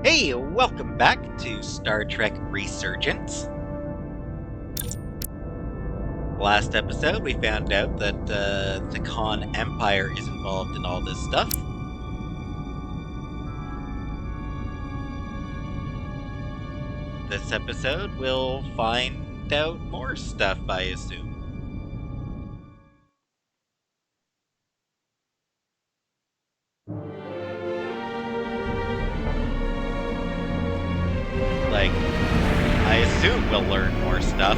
Hey, welcome back to Star Trek Resurgence. Last episode, we found out that the Khan Empire is involved in all this stuff. This episode, we'll find out more stuff, I assume. Like, I assume we'll learn more stuff.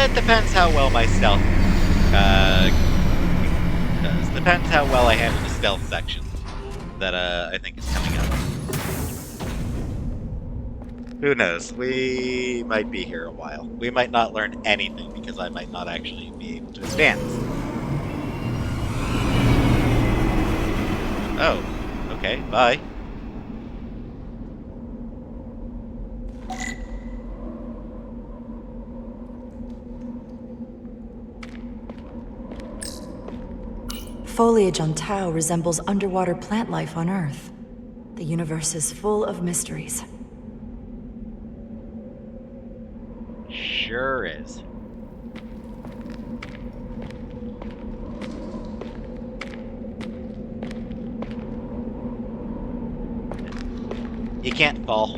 It depends how well my stealth, depends how well I handle the stealth section that, I think is coming up. Who knows? We might be here a while. We might not learn anything because I might not actually be able to advance. Oh, okay, bye. Foliage on Tau resembles underwater plant life on Earth. The universe is full of mysteries. Sure is. You can't fall.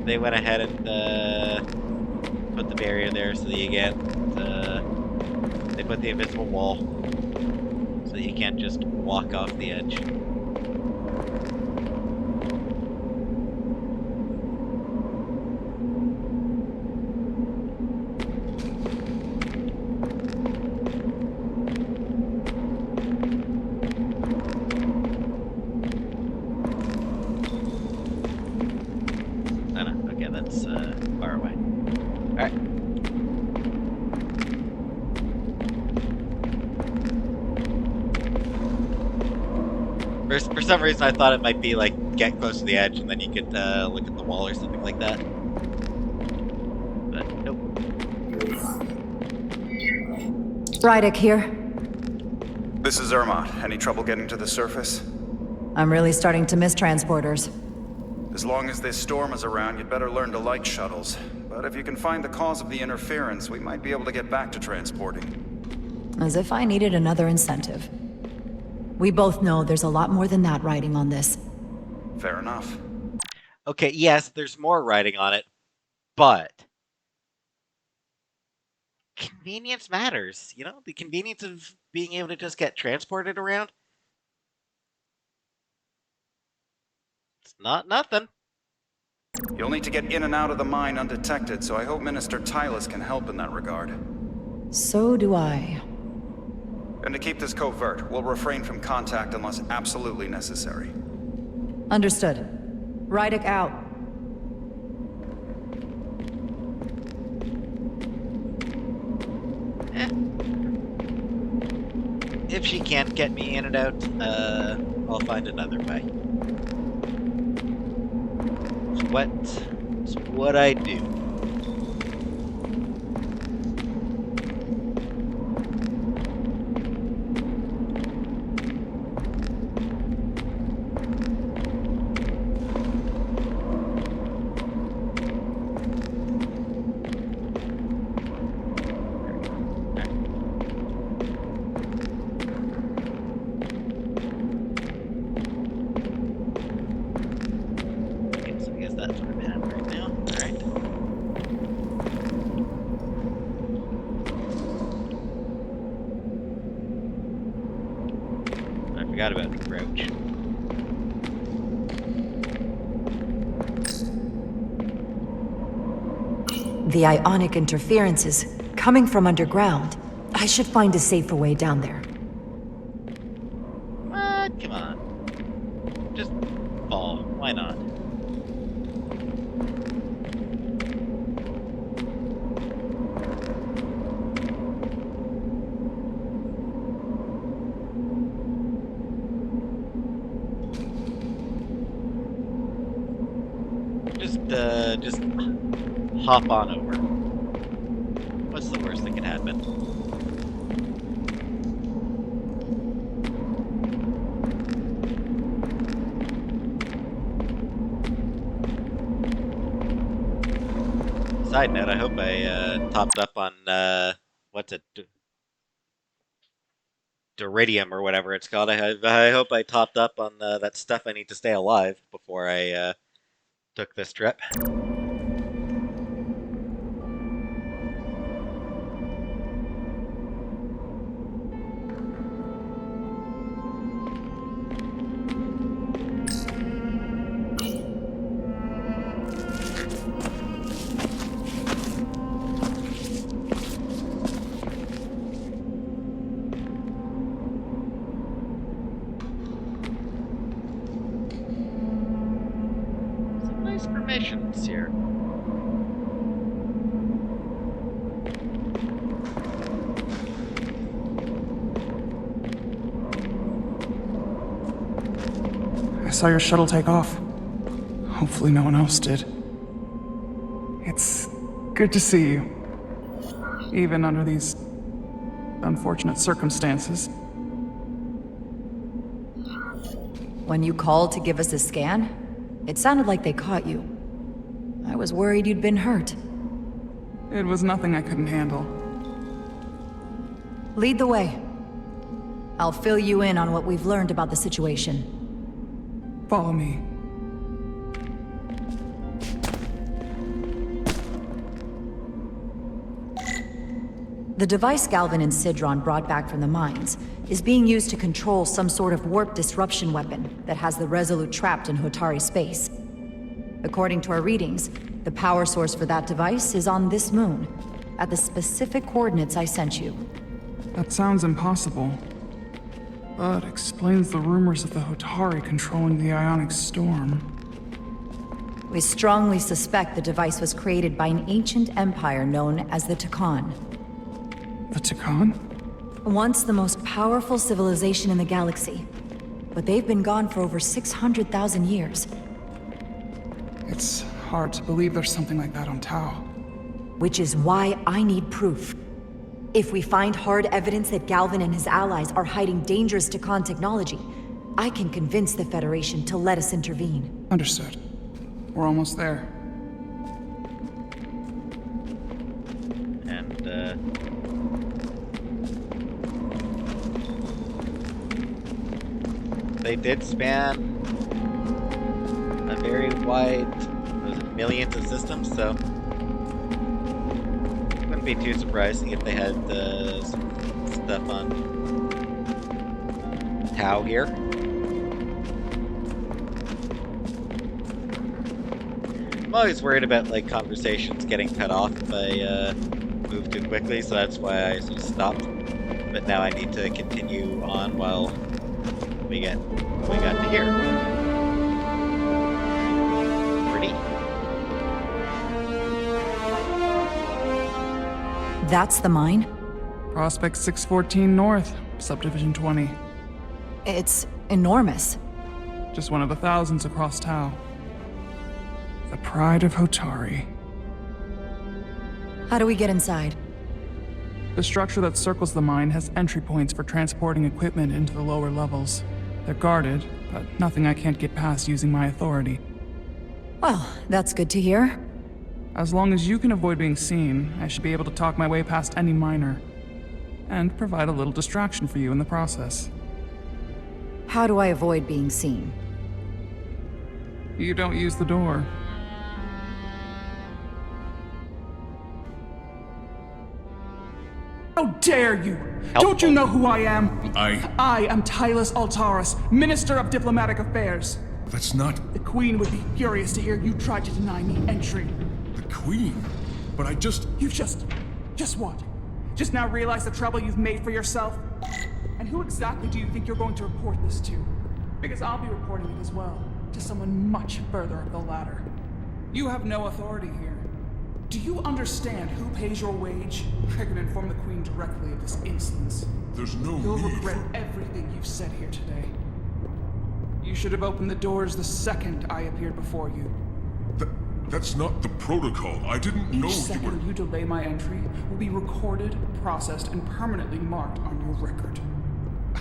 They went ahead and put the barrier there so that you get. They put the invisible wall so that you can't just walk off the edge. Far away. Alright. For some reason I thought it might be like get close to the edge and then you could look at the wall or something like that. But nope. Rydick here. This is Irma. Any trouble getting to the surface? I'm really starting to miss transporters. As long as this storm is around, you'd better learn to like shuttles. But if you can find the cause of the interference, we might be able to get back to transporting. As if I needed another incentive. We both know there's a lot more than that riding on this. Fair enough. Okay, yes, there's more writing on it, but convenience matters. You know, the convenience of being able to just get transported around. It's not nothing. You'll need to get in and out of the mine undetected, so I hope Minister Tylus can help in that regard. So do I. And to keep this covert, we'll refrain from contact unless absolutely necessary. Understood. Rydick out. If she can't get me in and out, I'll find another way. It's what I do. Forgot about the crouch. The ionic interference is coming from underground. I should find a safer way down there. What? Come on. Just fall. Why not? Just hop on over. What's the worst that could happen? Side note, I hope I topped up on what's it, Duridium or whatever it's called. I hope I topped up on that stuff I need to stay alive before I took this trip. Some nice formations here. I saw your shuttle take off. Hopefully no one else did. It's good to see you. Even under these unfortunate circumstances. When you called to give us a scan, it sounded like they caught you. I was worried you'd been hurt. It was nothing I couldn't handle. Lead the way. I'll fill you in on what we've learned about the situation. Follow me. The device Galvin and Sidron brought back from the mines is being used to control some sort of warp disruption weapon that has the Resolute trapped in Hotari space. According to our readings, the power source for that device is on this moon, at the specific coordinates I sent you. That sounds impossible. But explains the rumors of the Hotari controlling the ionic storm. We strongly suspect the device was created by an ancient empire known as the Takan. The Takan? Once the most powerful civilization in the galaxy, but they've been gone for over 600,000 years. It's hard to believe there's something like that on Tau. Which is why I need proof. If we find hard evidence that Galvin and his allies are hiding dangerous Takan technology, I can convince the Federation to let us intervene. Understood. We're almost there. And they did span a very wide, millions of systems, so wouldn't be too surprising if they had some stuff on Tau here. I'm always worried about like conversations getting cut off if I move too quickly, so that's why I sort of stopped. But now I need to continue on while we got to here. Pretty. That's the mine? Prospect 614 North, Subdivision 20. It's enormous. Just one of the thousands across Tau. The pride of Hotari. How do we get inside? The structure that circles the mine has entry points for transporting equipment into the lower levels. They're guarded, but nothing I can't get past using my authority. Well, that's good to hear. As long as you can avoid being seen, I should be able to talk my way past any miner. And provide a little distraction for you in the process. How do I avoid being seen? You don't use the door. How dare you! Helpful. Don't you know who I am? I am Tylus Altaris, Minister of Diplomatic Affairs. That's not The Queen would be furious to hear you tried to deny me entry. the Queen. But I just... You just what? Just now realize the trouble you've made for yourself? And who exactly do you think you're going to report this to? Because I'll be reporting it as well, to someone much further up the ladder. You have no authority here. Do you understand who pays your wage? I can inform the Queen directly of this insolence. There's no You'll need regret for... everything you've said here today. You should have opened the doors the second I appeared before you. That's not the protocol. I didn't know Each you were... second you delay my entry will be recorded, processed, and permanently marked on your record.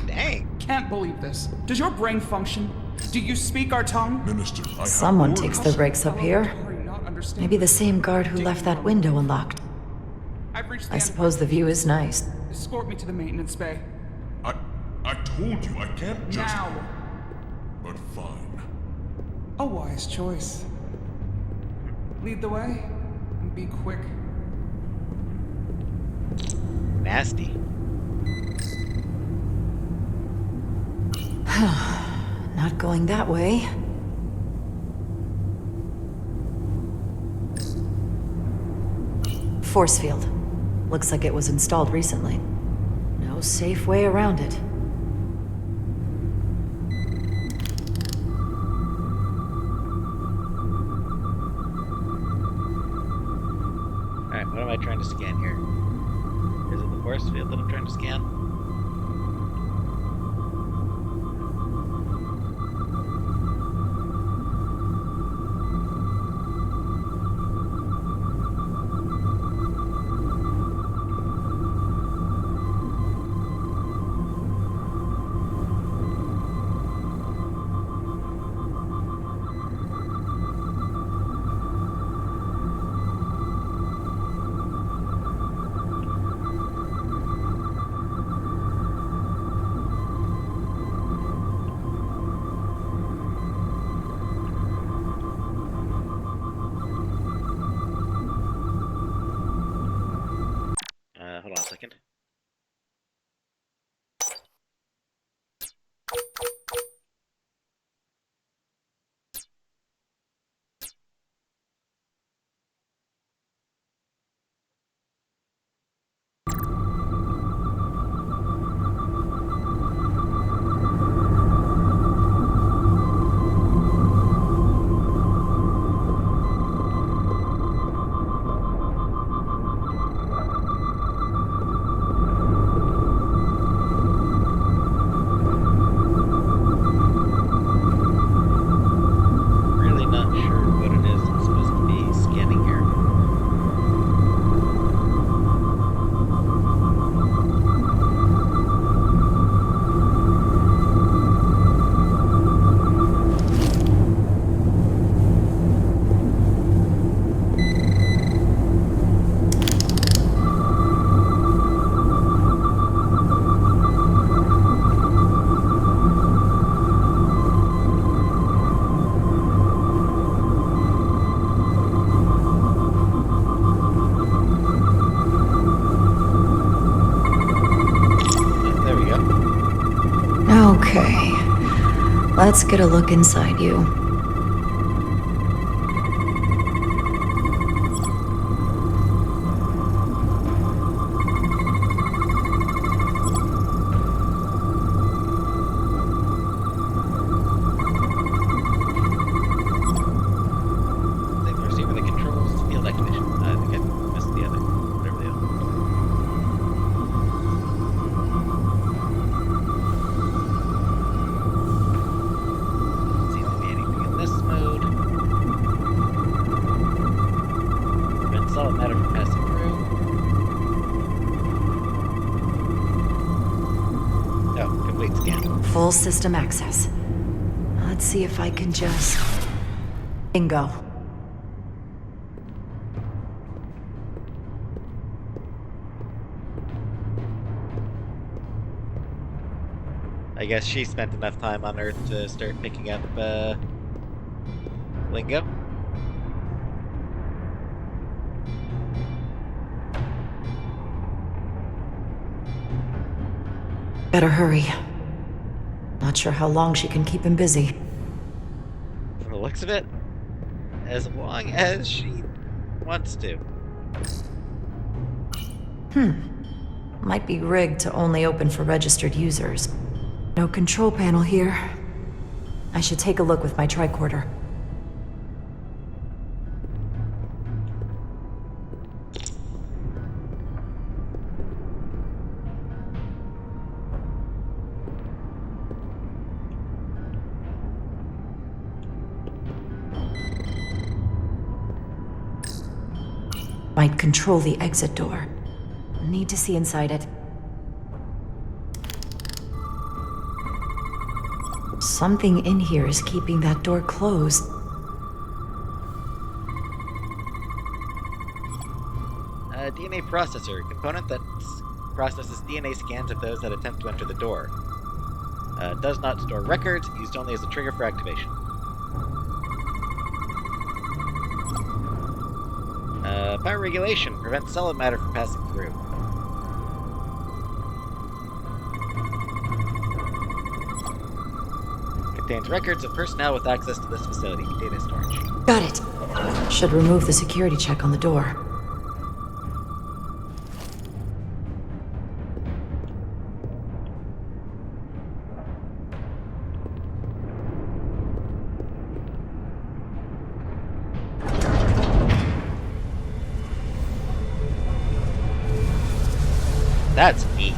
Dang. Can't believe this. Does your brain function? Do you speak our tongue? Minister, I have Someone orders. takes the breaks up here. Maybe the same guard who left that window unlocked. I've reached the I end. suppose the view is nice. Escort me to the maintenance bay. I told you, I can't just... Now. But fine. A wise choice. Lead the way, and be quick. Nasty. Not going that way. Force field. Looks like it was installed recently. No safe way around it. Alright, what am I trying to scan here? Is it the force field that I'm trying to scan? Hold on a second. Really not sure what it is I'm supposed to be scanning here. There we go. Okay. Let's get a look inside you. I think receiver the controls field activation. I think I missed the other. Whatever they are. Doesn't seem to be anything in this mode. Prevent solid matter from passing through. Oh, complete scan. Full system access. Let's see if I can just... Bingo. I guess she spent enough time on Earth to start picking up lingo. Better hurry. Not sure how long she can keep him busy. From the looks of it, as long as she wants to. Might be rigged to only open for registered users. No control panel here. I should take a look with my tricorder. Might control the exit door. Need to see inside it. Something in here is keeping that door closed. DNA processor, component that processes DNA scans of those that attempt to enter the door. Does not store records, used only as a trigger for activation. Power regulation, prevents solid matter from passing through. Contains records of personnel with access to this facility. Data storage. Got it. Should remove the security check on the door. That's neat.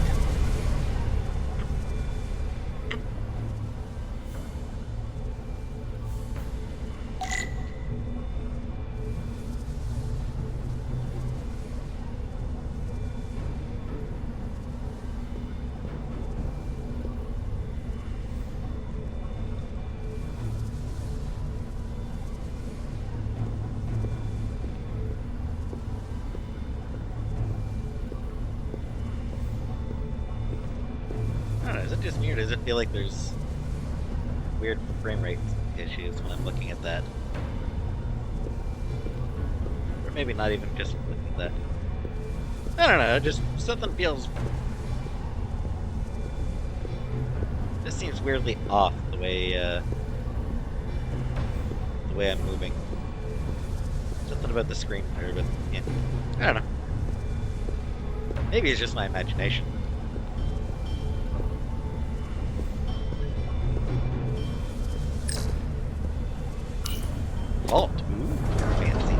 I don't know, is it just me or does it feel like there's weird frame rate issues when I'm looking at that? Or maybe not even just looking at that. I don't know, just something feels... This seems weirdly off the way I'm moving. Something about the screen there, but yeah. I don't know. Maybe it's just my imagination. Vault. Ooh, fancy.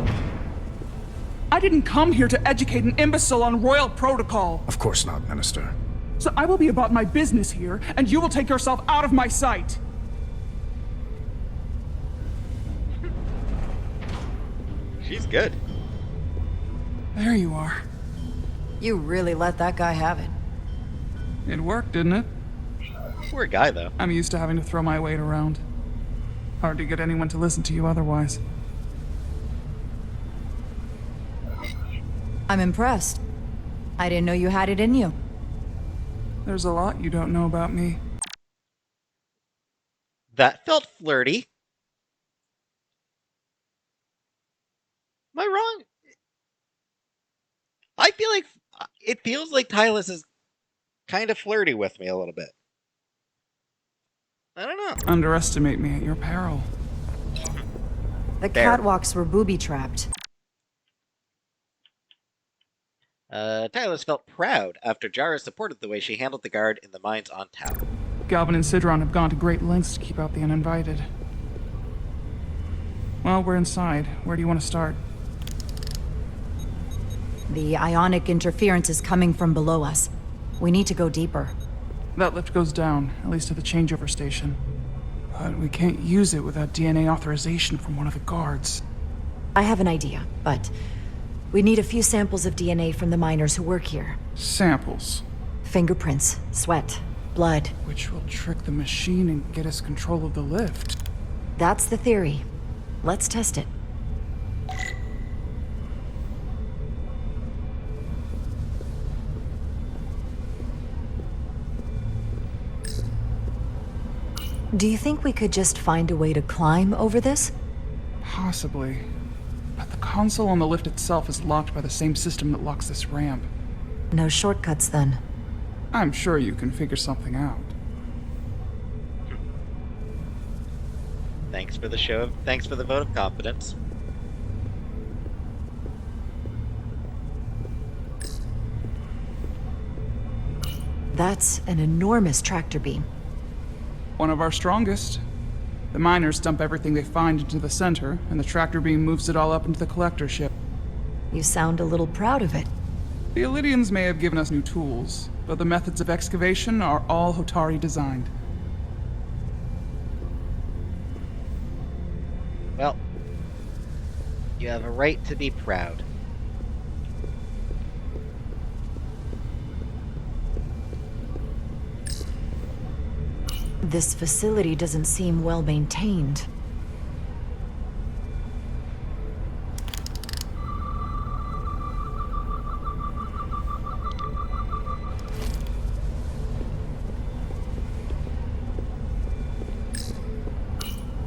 I didn't come here to educate an imbecile on royal protocol. Of course not, Minister. So I will be about my business here, and you will take yourself out of my sight. She's good. There you are. You really let that guy have it. It worked, didn't it? Poor guy, though. I'm used to having to throw my weight around. Hard to get anyone to listen to you otherwise. I'm impressed. I didn't know you had it in you. There's a lot you don't know about me. That felt flirty. Am I wrong? I feel like it feels like Tylus is kind of flirty with me a little bit. I don't know. Underestimate me at your peril. The Fair. catwalks were booby-trapped. Tylus felt proud after Jara supported the way she handled the guard in the mines on Tau. Galvin and Sidron have gone to great lengths to keep out the uninvited. Well, we're inside. Where do you want to start? The ionic interference is coming from below us. We need to go deeper. That lift goes down, at least to the changeover station. But we can't use it without DNA authorization from one of the guards. I have an idea, but we need a few samples of DNA from the miners who work here. Samples. Fingerprints, sweat, blood. Which will trick the machine and get us control of the lift. That's the theory. Let's test it. Do you think we could just find a way to climb over this? Possibly. But the console on the lift itself is locked by the same system that locks this ramp. No shortcuts then. I'm sure you can figure something out. Thanks for the vote of confidence. That's an enormous tractor beam. One of our strongest. The miners dump everything they find into the center, and the tractor beam moves it all up into the collector ship. You sound a little proud of it. The Illidians may have given us new tools, but the methods of excavation are all Hotari designed. Well, you have a right to be proud. This facility doesn't seem well maintained.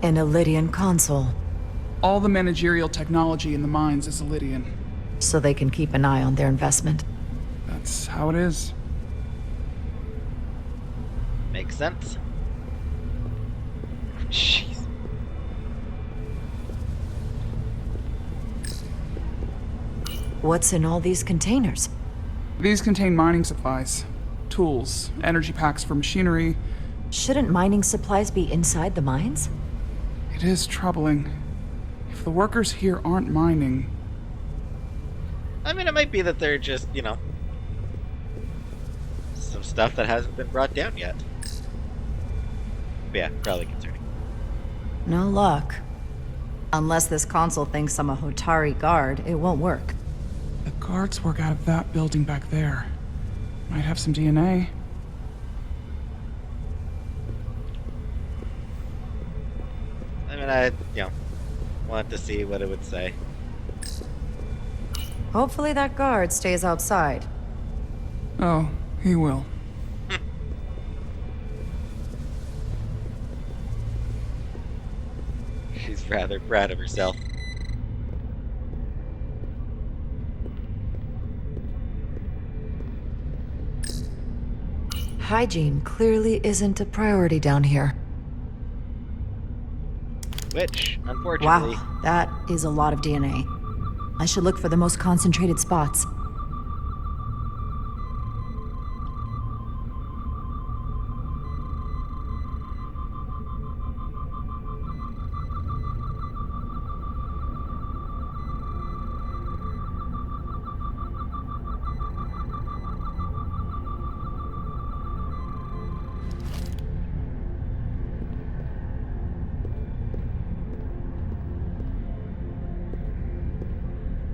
An Elydian console, All the managerial technology in the mines is Elydian. so they can keep an eye on their investment. That's how it is. Makes sense. Jeez. What's in all these containers? These contain mining supplies, tools, energy packs for machinery. Shouldn't mining supplies be inside the mines? It is troubling. If the workers here aren't mining, I mean, it might be that they're just, some stuff that hasn't been brought down yet. But yeah, probably concerning. No luck. Unless this console thinks I'm a Hotari guard, it won't work. the guards work out of that building back there. Might have some DNA. I mean, I, want to see what it would say. Hopefully that guard stays outside. Oh, he will. She's rather proud of herself. Hygiene clearly isn't a priority down here. Which, unfortunately... Wow, that is a lot of DNA. I should look for the most concentrated spots.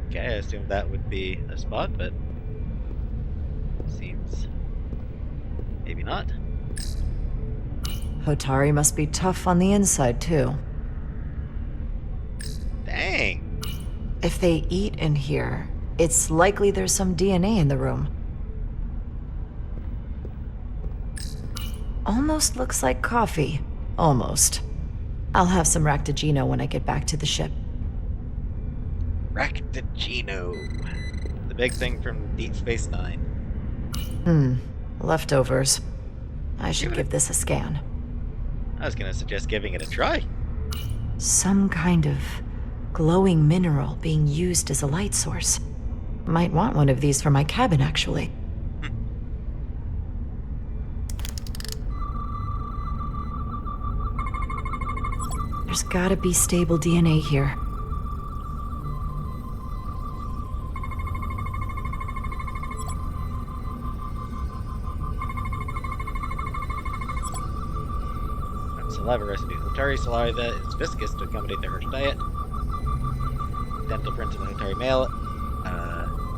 Okay, I assume that would be a spot, but seems maybe not. Hotari must be tough on the inside, too. Dang! If they eat in here, it's likely there's some DNA in the room. Almost looks like coffee. Almost. I'll have some Ractigino when I get back to the ship. Ractigino. The big thing from Deep Space Nine. Leftovers. I should give this a scan. I was gonna suggest giving it a try. Some kind of glowing mineral being used as a light source. Might want one of these for my cabin, actually. There's gotta be stable DNA here. Saliva residue. Hotari saliva is viscous to accommodate their harsh diet. Dental prints of the Hotari male,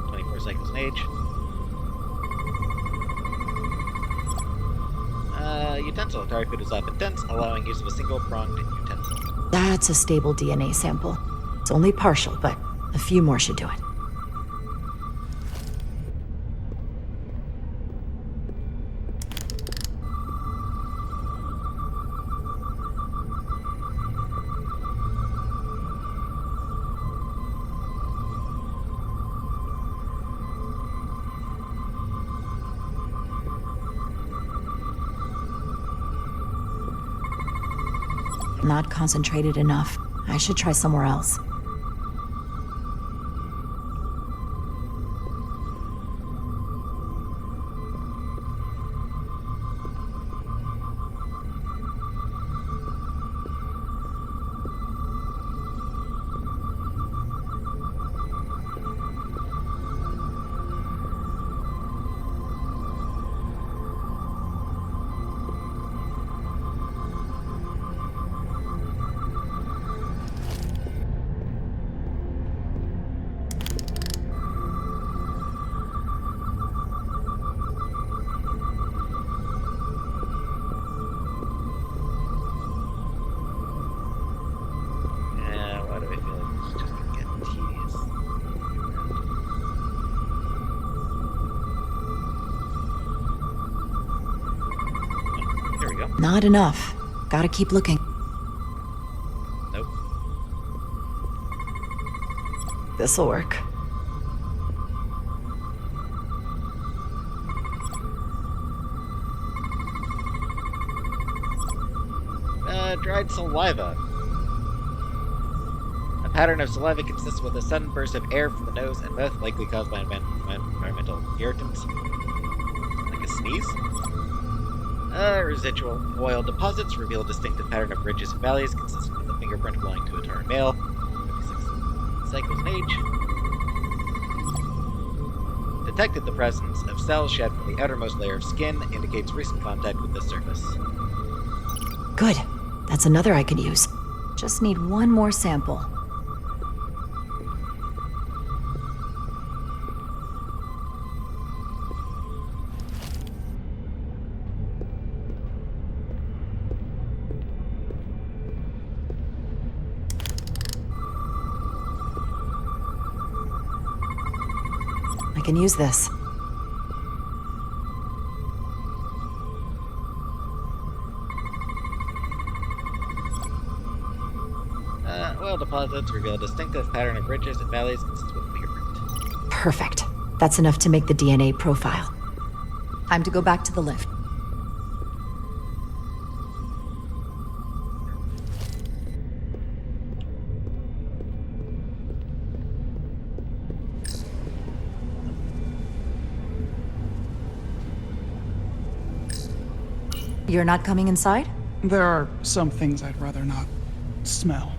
24 cycles in age. Utensil. Hotari food is often dense, allowing use of a single pronged utensil. That's a stable DNA sample. It's only partial, but a few more should do it. Not concentrated enough. I should try somewhere else. not enough. Gotta keep looking. Nope. This'll work. Dried saliva. A pattern of saliva consists with a sudden burst of air from the nose and mouth, likely caused by environmental irritants, like a sneeze. Residual oil deposits reveal a distinctive pattern of ridges and valleys, consistent with a fingerprint belonging to a Tauran male, 56 cycles in age. Detected the presence of cells shed from the outermost layer of skin, indicates recent contact with the surface. Good. That's another I could use. Just need one more sample. I can use this. Oil deposits reveal a distinctive pattern of ridges and valleys consistent with a fingerprint. Perfect. That's enough to make the DNA profile. Time to go back to the lift. You're not coming inside? There are some things I'd rather not smell.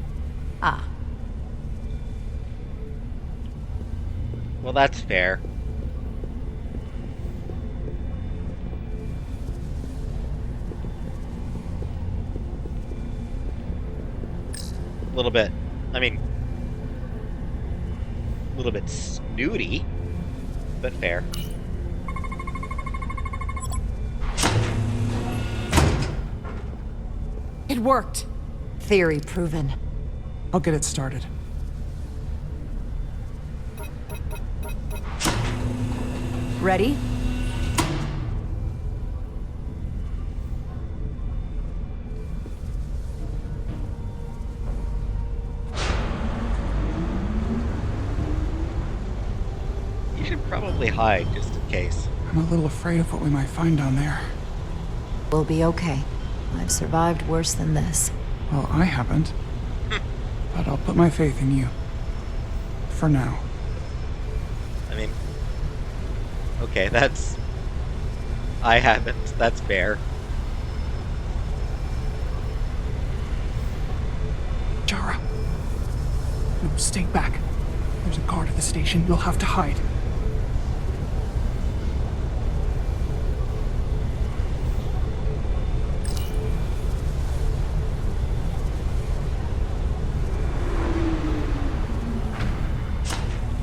Ah, Well, that's fair. A little bit, I mean, a little bit snooty, but fair. It worked. theory proven. I'll get it started. Ready? You should probably hide, just in case. I'm a little afraid of what we might find down there. We'll be okay. I've survived worse than this. Well, I haven't. But I'll put my faith in you. For now. I mean, okay, that's... I haven't, that's fair. Jara. No, stay back. There's a guard at the station. You'll have to hide.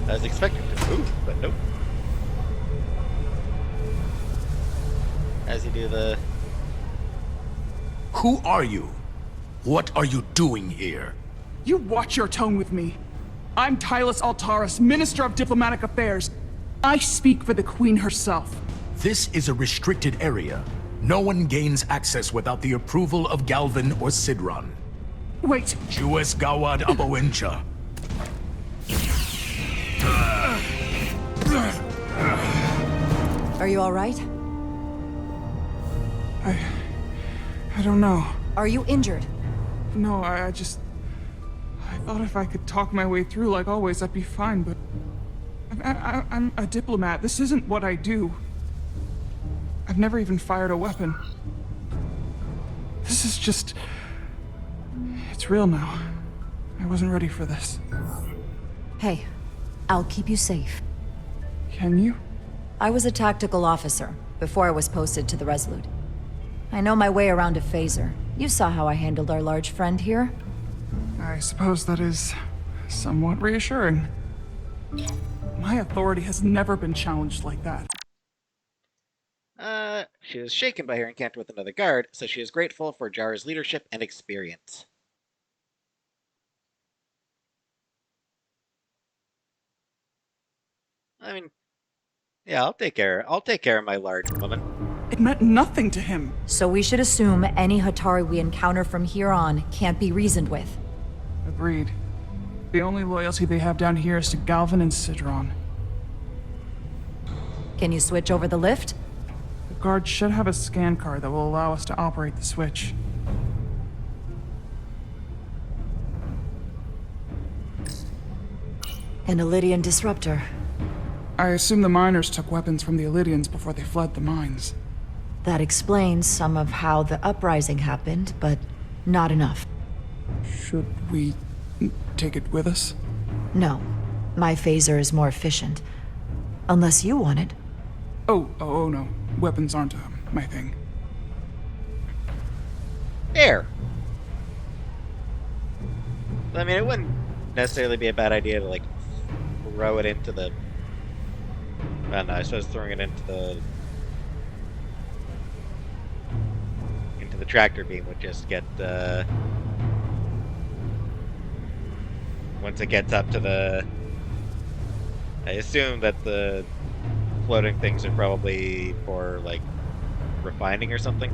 I was expecting to move, but nope. As you do the... Who are you? What are you doing here? You watch your tone with me. I'm Tylus Altaris, Minister of Diplomatic Affairs. I speak for the Queen herself. This is a restricted area. No one gains access without the approval of Galvin or Sidron. Wait, Jues Gawad Abawincha. Are you all right? I don't know. Are you injured? No, I thought if I could talk my way through like always, I'd be fine, but... I'm a diplomat. This isn't what I do. I've never even fired a weapon. This is just... It's real now. I wasn't ready for this. Hey, I'll keep you safe. Can you? I was a tactical officer before I was posted to the Resolute. I know my way around a phaser. You saw how I handled our large friend here. I suppose that is somewhat reassuring. My authority has never been challenged like that. She was shaken by her encounter with another guard, so she is grateful for Jara's leadership and experience. I mean, yeah, I'll take care of my large woman. It meant nothing to him. So we should assume any Hatari we encounter from here on can't be reasoned with. Agreed. The only loyalty they have down here is to Galvin and Sidron. Can you switch over the lift? The guard should have a scan card that will allow us to operate the switch. An Illydian disruptor. I assume the miners took weapons from the Illydians before they fled the mines. That explains some of how the uprising happened, but not enough. Should we take it with us? No. My phaser is more efficient. Unless you want it. Oh no. Weapons aren't my thing. There. I mean, it wouldn't necessarily be a bad idea to, like, throw it into the... I don't know, I suppose throwing it into the tractor beam would just get, once it gets up to the... I assume that the floating things are probably for, like, refining or something.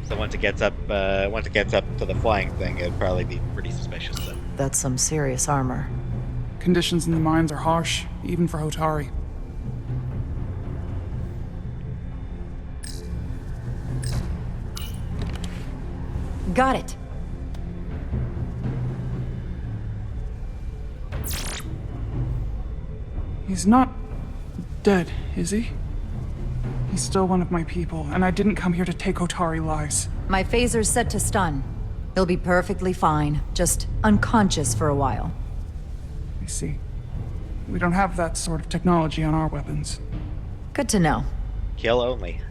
So once it gets up to the flying thing, it'd probably be pretty suspicious then. That's some serious armor. Conditions in the mines are harsh, even for Hotari. Got it. He's not dead, is he? He's still one of my people, and I didn't come here to take Hotari lives. My phaser's set to stun. He'll be perfectly fine, just unconscious for a while. I see. We don't have that sort of technology on our weapons. Good to know. Kill only.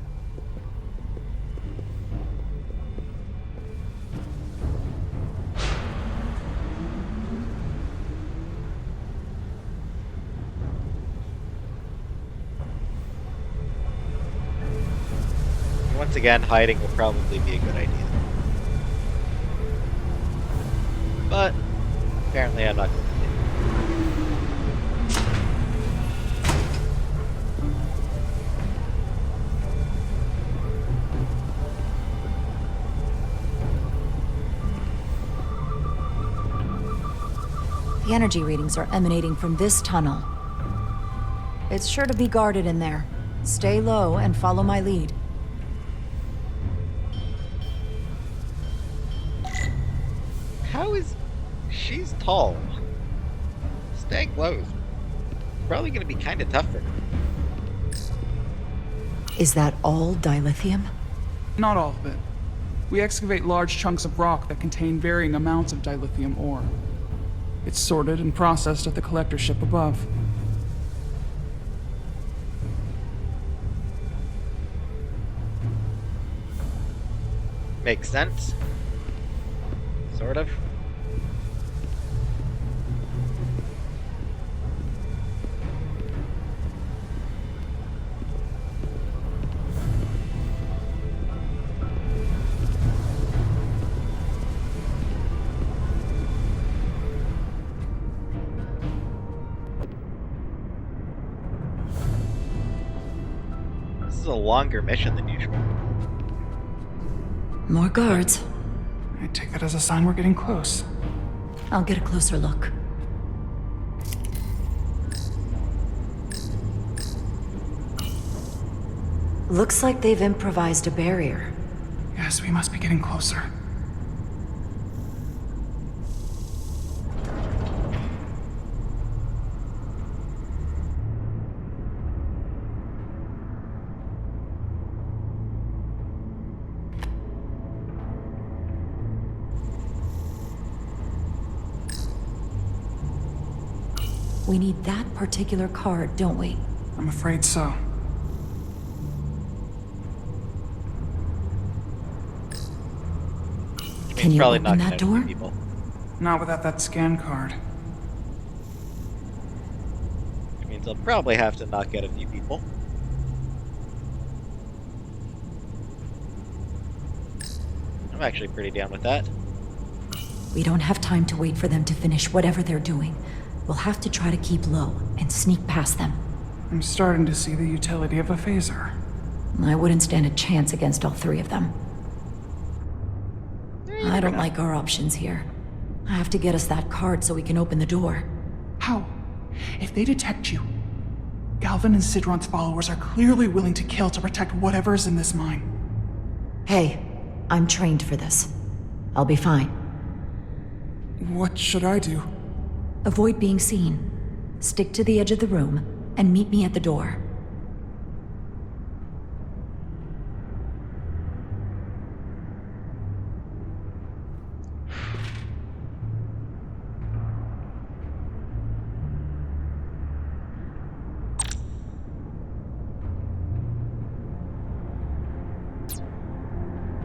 Once again, hiding will probably be a good idea. But apparently I'm not going to do it. The energy readings are emanating from this tunnel. It's sure to be guarded in there. Stay low and follow my lead. How is... She's tall. Staying low is probably going to be kind of tough for her. Is that all dilithium? Not all of it. We excavate large chunks of rock that contain varying amounts of dilithium ore. It's sorted and processed at the collector ship above. Makes sense. Sort of. This is a longer mission than usual. More guards. I take that as a sign we're getting close. I'll get a closer look. Looks like they've improvised a barrier. Yes, we must be getting closer. We need that particular card, don't we? I'm afraid so. Can you Probably open not that gonna door? be people. Not without that scan card. Which means I'll probably have to knock out a few people. I'm actually pretty down with that. We don't have time to wait for them to finish whatever they're doing. We'll have to try to keep low and sneak past them. I'm starting to see the utility of a phaser. I wouldn't stand a chance against all three of them. I don't like our options here. I have to get us that card so we can open the door. How? If they detect you, Galvin and Sidron's followers are clearly willing to kill to protect whatever's in this mine. Hey, I'm trained for this. I'll be fine. What should I do? Avoid being seen. Stick to the edge of the room and meet me at the door.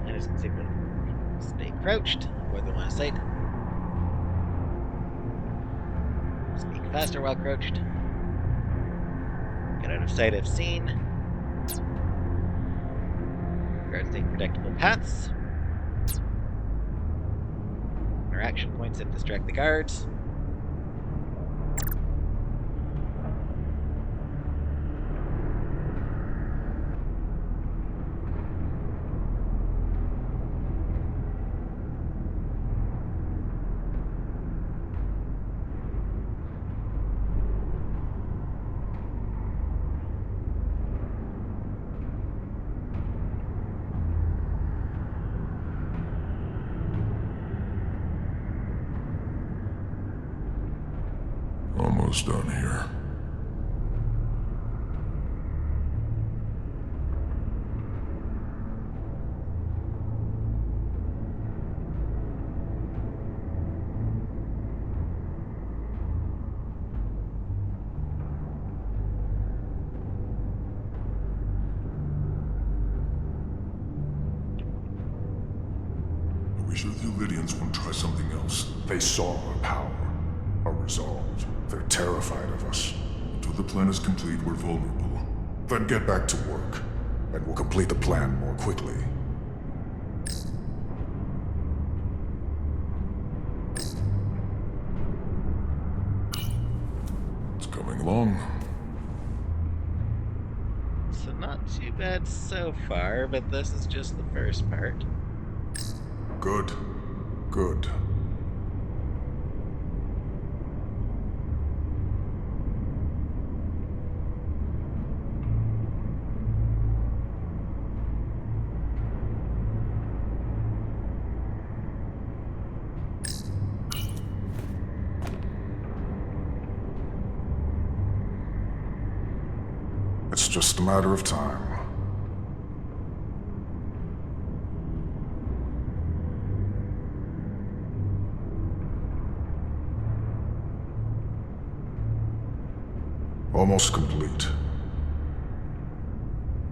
And it's able to stay crouched, avoid the line of sight. Speak faster while crouched. Get out of sight if seen. Guards take predictable paths. Interaction points that distract the guards. Almost done here. Are we sure the Lydians won't try something else? They saw our power, our resolve. They're terrified of us. Until the plan is complete, we're vulnerable. Then get back to work, and we'll complete the plan more quickly. It's coming along. So not too bad so far, but this is just the first part. Good. Good. It's just a matter of time. Almost complete.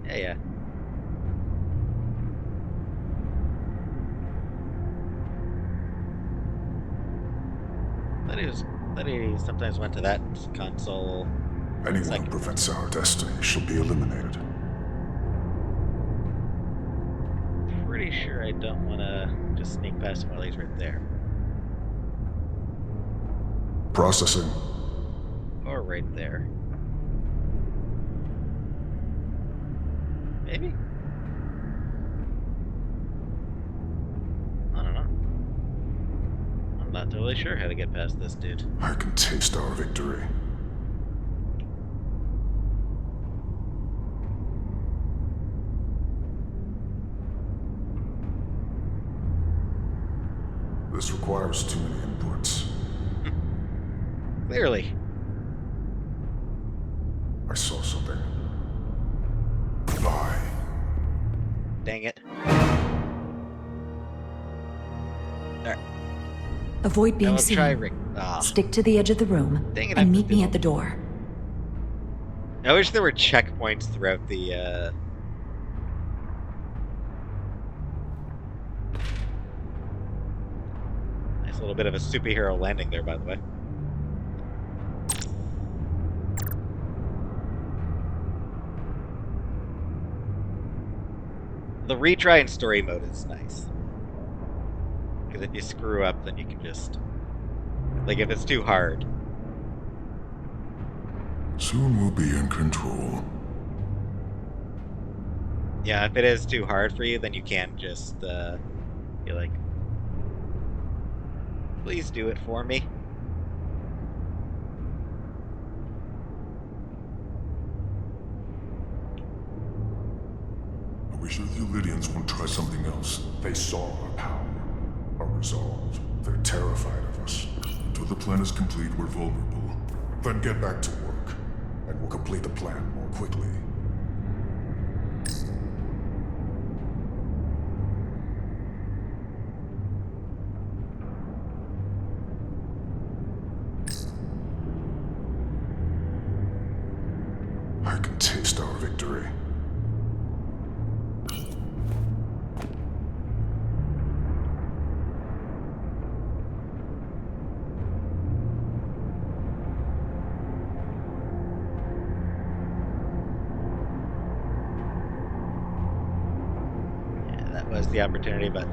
Yeah. Letty sometimes went to that console. Anyone who prevents our destiny shall be eliminated. Pretty sure I don't want to just sneak past him while he's right there. Processing. Or right there. Maybe? I don't know. I'm not totally sure how to get past this dude. I can taste our victory. This requires too many inputs. Clearly. I saw something. Lie. Dang it. Alright. Avoid being I'll seen. try Rick. Ah. Stick to the edge of the room Dang it, I and have meet to me do at the door. I wish there were checkpoints throughout the, Nice little bit of a superhero landing there, by the way. The retry in story mode is nice. Because if you screw up, then you can just... Like, if it's too hard. Soon we'll be in control. Yeah, if it is too hard for you, then you can just be like, please do it for me. I wish the Lydians won't try something else. They saw our power, our resolve. They're terrified of us. Until the plan is complete, we're vulnerable. Then get back to work, and we'll complete the plan more quickly. I can taste our victory. Yeah, that was the opportunity, but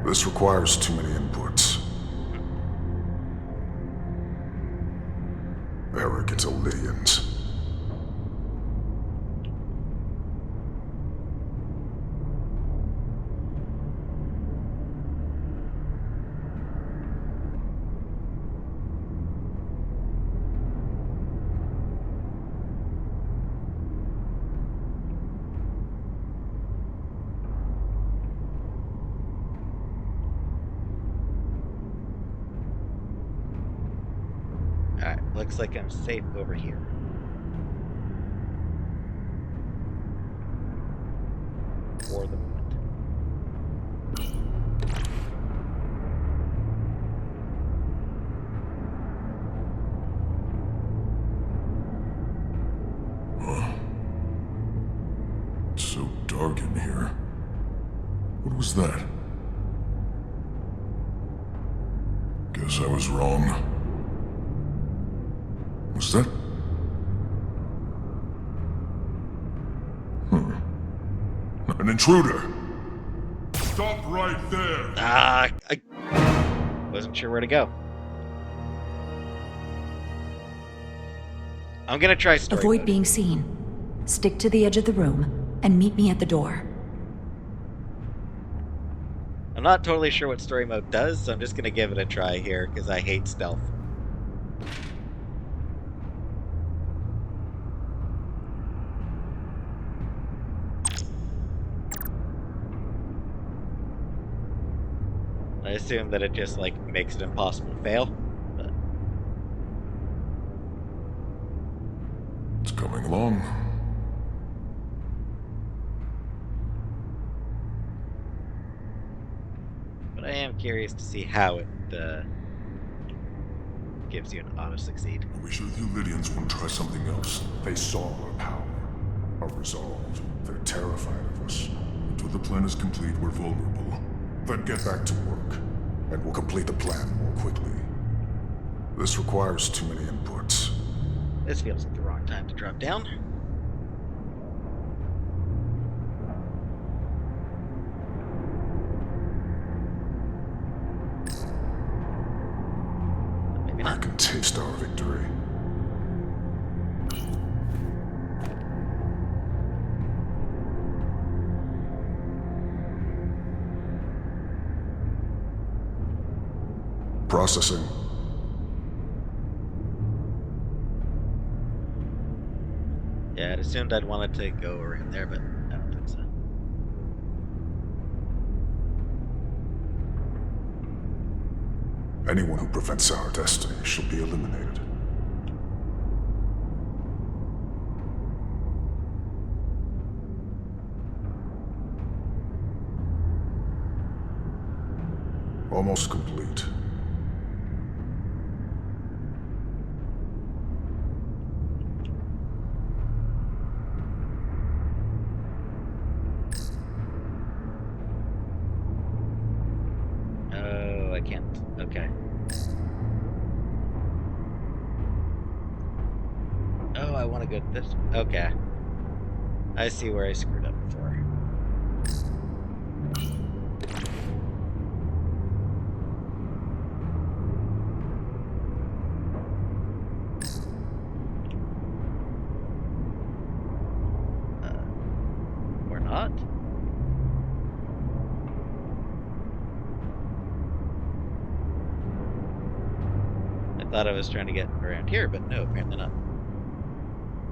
This requires too many inputs. Arrogant Lydians. alright, looks like I'm safe over here. For the moment. It's so dark in here. What was that? Guess I was wrong. Was that? An intruder! Stop right there! Ah, I wasn't sure where to go. I'm gonna try story Avoid mode. being seen. Stick to the edge of the room and meet me at the door. I'm not totally sure what story mode does, so I'm just gonna give it a try here, because I hate stealth. I assume that it just, like, makes it impossible to fail, but It's coming along. I am curious to see how it gives you an auto-succeed. Are we sure the Lydians won't try something else? They saw our power, our resolve. They're terrified of us. Until the plan is complete, we're vulnerable. Then get back to work, and we'll complete the plan more quickly. This requires too many inputs. This feels like the wrong time to drop down. Maybe I not. can taste our victory. Processing. Yeah, I'd assumed I'd wanted to go around there, but I don't think so. Anyone who prevents our destiny shall be eliminated. Almost complete. Oh, I can't. Okay. Oh, I want to go this. Okay. I see where I screwed up before. Thought I was trying to get around here, but no, apparently not.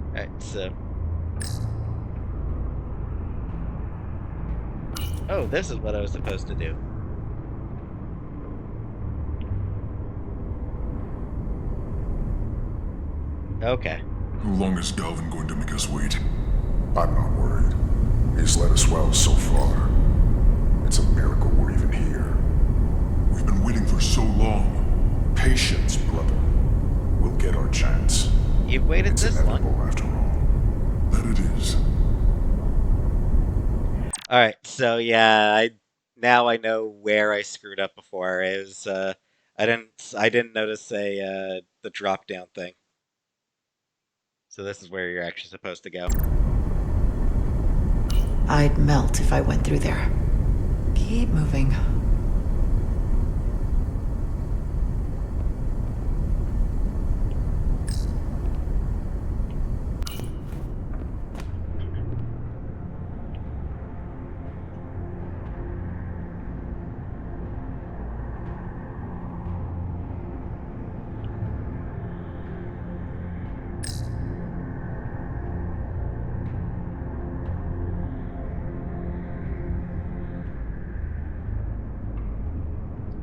Alright, so... Oh, this is what I was supposed to do. Okay. How long is Galvin going to make us wait? I'm not worried. He's led us well so far. It's a miracle we're even here. We've been waiting for so long. Patience, brother. We'll get our chance. You've waited It's this long? inevitable after all. That it is. Alright, so yeah, now I know where I screwed up before. It was I didn't notice the drop down thing. So this is where you're actually supposed to go. I'd melt if I went through there. Keep moving.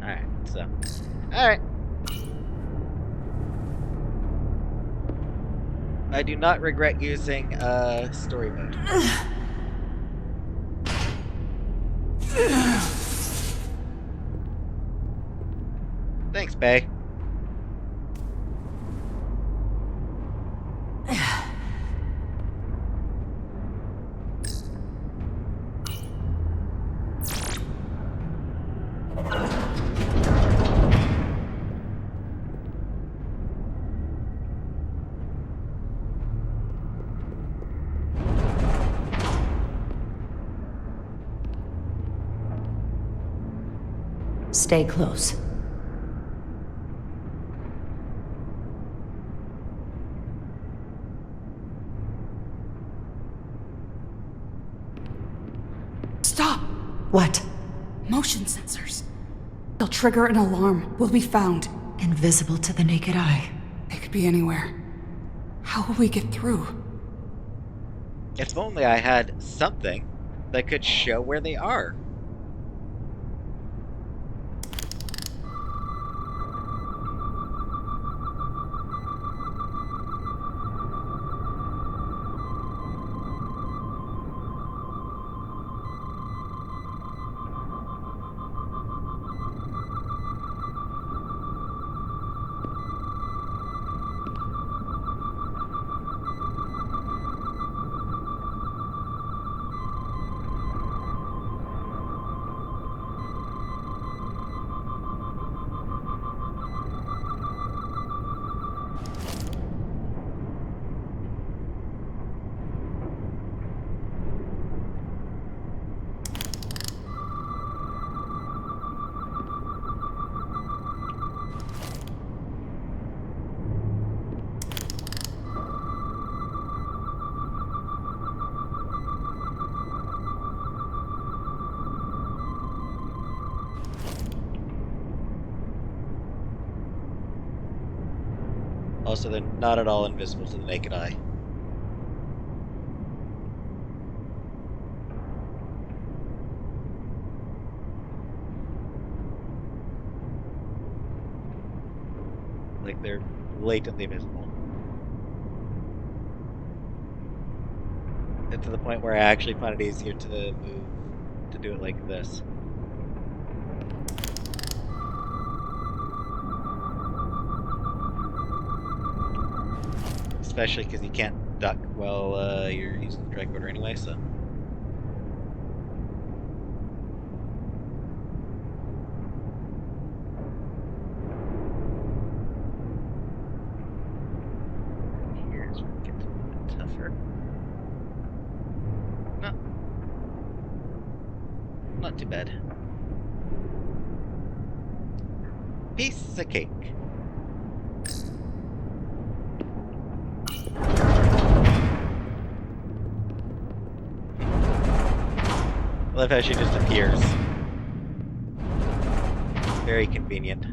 Alright, so. Alright. I do not regret using story mode. Thanks, Bay. Stay close. Stop! What? Motion sensors. They'll trigger an alarm. We'll be found. Invisible to the naked eye. They could be anywhere. How will we get through? If only I had something that could show where they are. Also, they're not at all invisible to the naked eye. Like, they're blatantly visible. And to the point where I actually find it easier to move, to do it like this. Especially because you can't duck while you're using the tricorder anyway, so. Here's where it gets a little bit tougher. No. Not too bad. Piece of cake. I love how she just appears. Very convenient.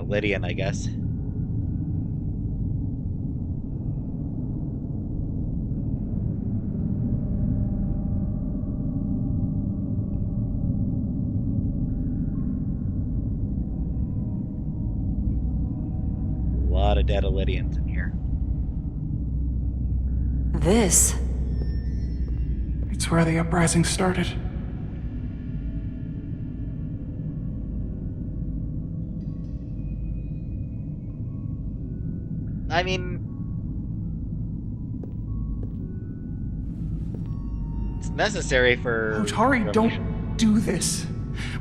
Lydian, I guess. A lot of dead Lydians in here. This? It's where the uprising started. I mean, it's necessary for Hotari revolution. don't do this.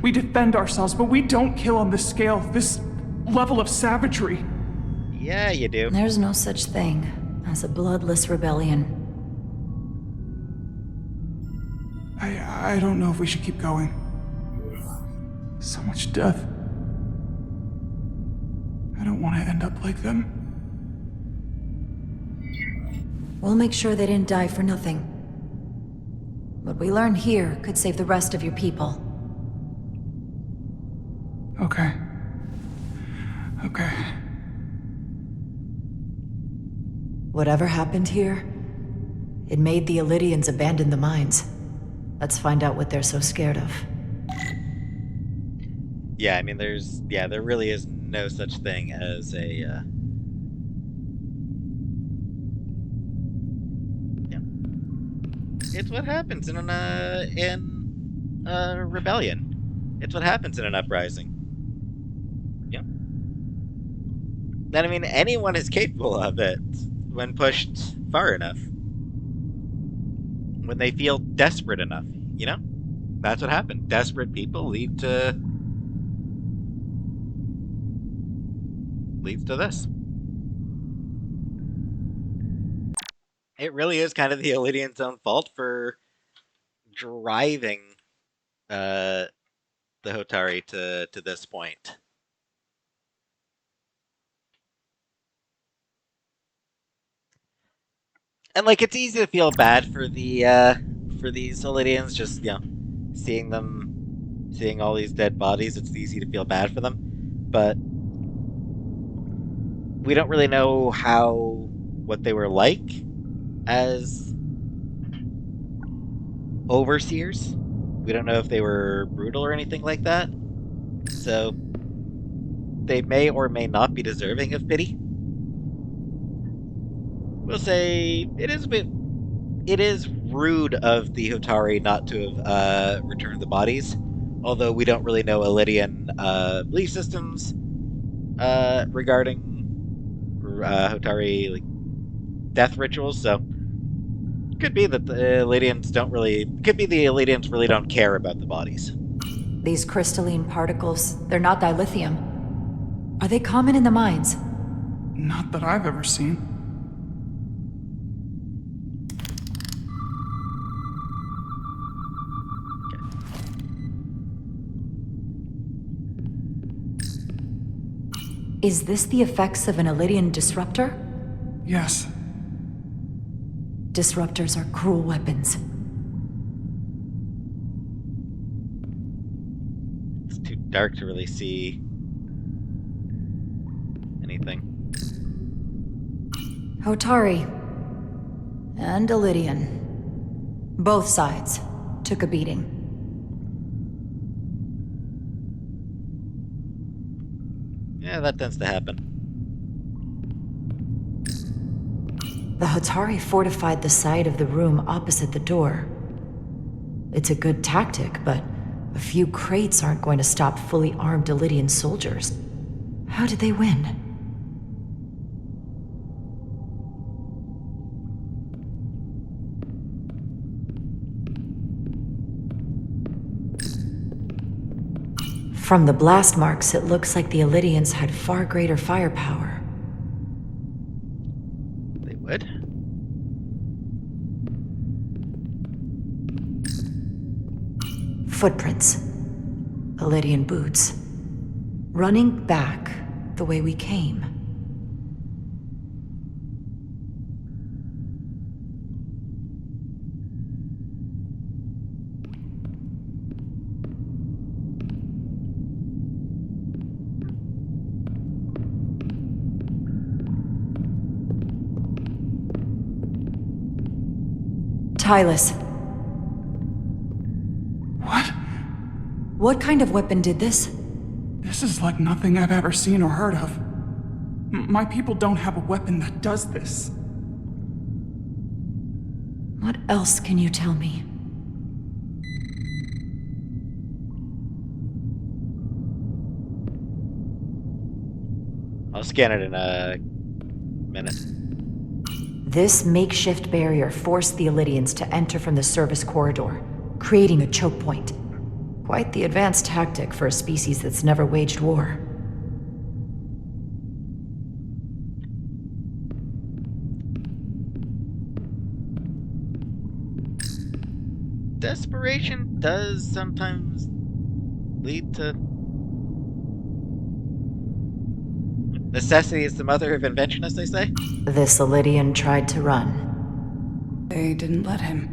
We defend ourselves, but we don't kill on this scale, this level of savagery. Yeah, you do. There's no such thing as a bloodless rebellion. I don't know if we should keep going. So much death. I don't want to end up like them. We'll make sure they didn't die for nothing. What we learn here could save the rest of your people. Okay. Okay. Whatever happened here, it made the Elydians abandon the mines. Let's find out what they're so scared of. Yeah, I mean, there really is no such thing as a, yeah. It's what happens in a rebellion. It's what happens in an uprising. Yeah. And I mean, anyone is capable of it when pushed far enough. When they feel desperate enough, you know? That's what happened. Desperate people leads to this. It really is kind of the Elydians' own fault for driving the Hotari to this point. And like, it's easy to feel bad for these Elydians, just seeing all these dead bodies. It's easy to feel bad for them, but we don't really know what they were like as overseers. We don't know if they were brutal or anything like that. So they may or may not be deserving of pity. We'll say it is rude of the Hotari not to have returned the bodies, although we don't really know Elydian belief systems regarding Hotari death rituals, so could be that the Elydians really don't care about the bodies. These crystalline particles, they're not dilithium. Are they common in the mines? Not that I've ever seen. Is this the effects of an Elydian disruptor? Yes. Disruptors are cruel weapons. It's too dark to really see anything. Hotari and Elydian. Both sides took a beating. Yeah, that tends to happen. The Hotari fortified the side of the room opposite the door. It's a good tactic, but a few crates aren't going to stop fully armed Elydian soldiers. How did they win? From the blast marks, it looks like the Elydians had far greater firepower. They would. Footprints. Elydian boots. Running back the way we came. Tylus. What? What kind of weapon did this? This is like nothing I've ever seen or heard of. My people don't have a weapon that does this. What else can you tell me? I'll scan it in a minute. This makeshift barrier forced the Illidians to enter from the service corridor, creating a choke point. Quite the advanced tactic for a species that's never waged war. Desperation does sometimes lead to... Necessity is the mother of invention, as they say. This Illidian tried to run. They didn't let him.